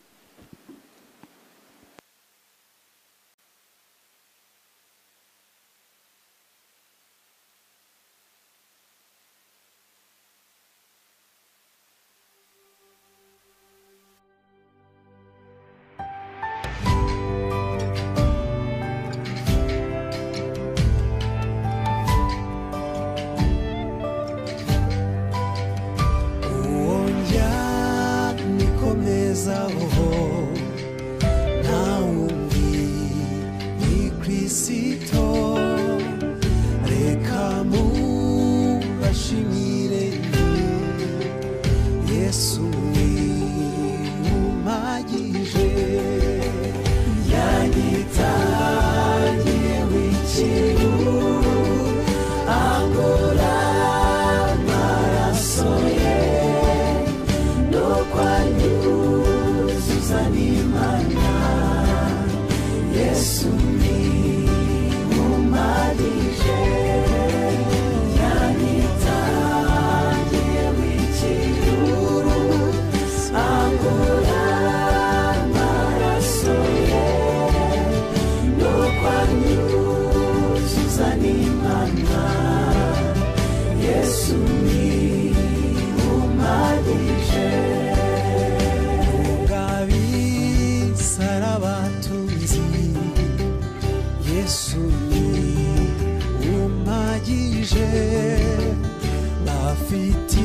Bafite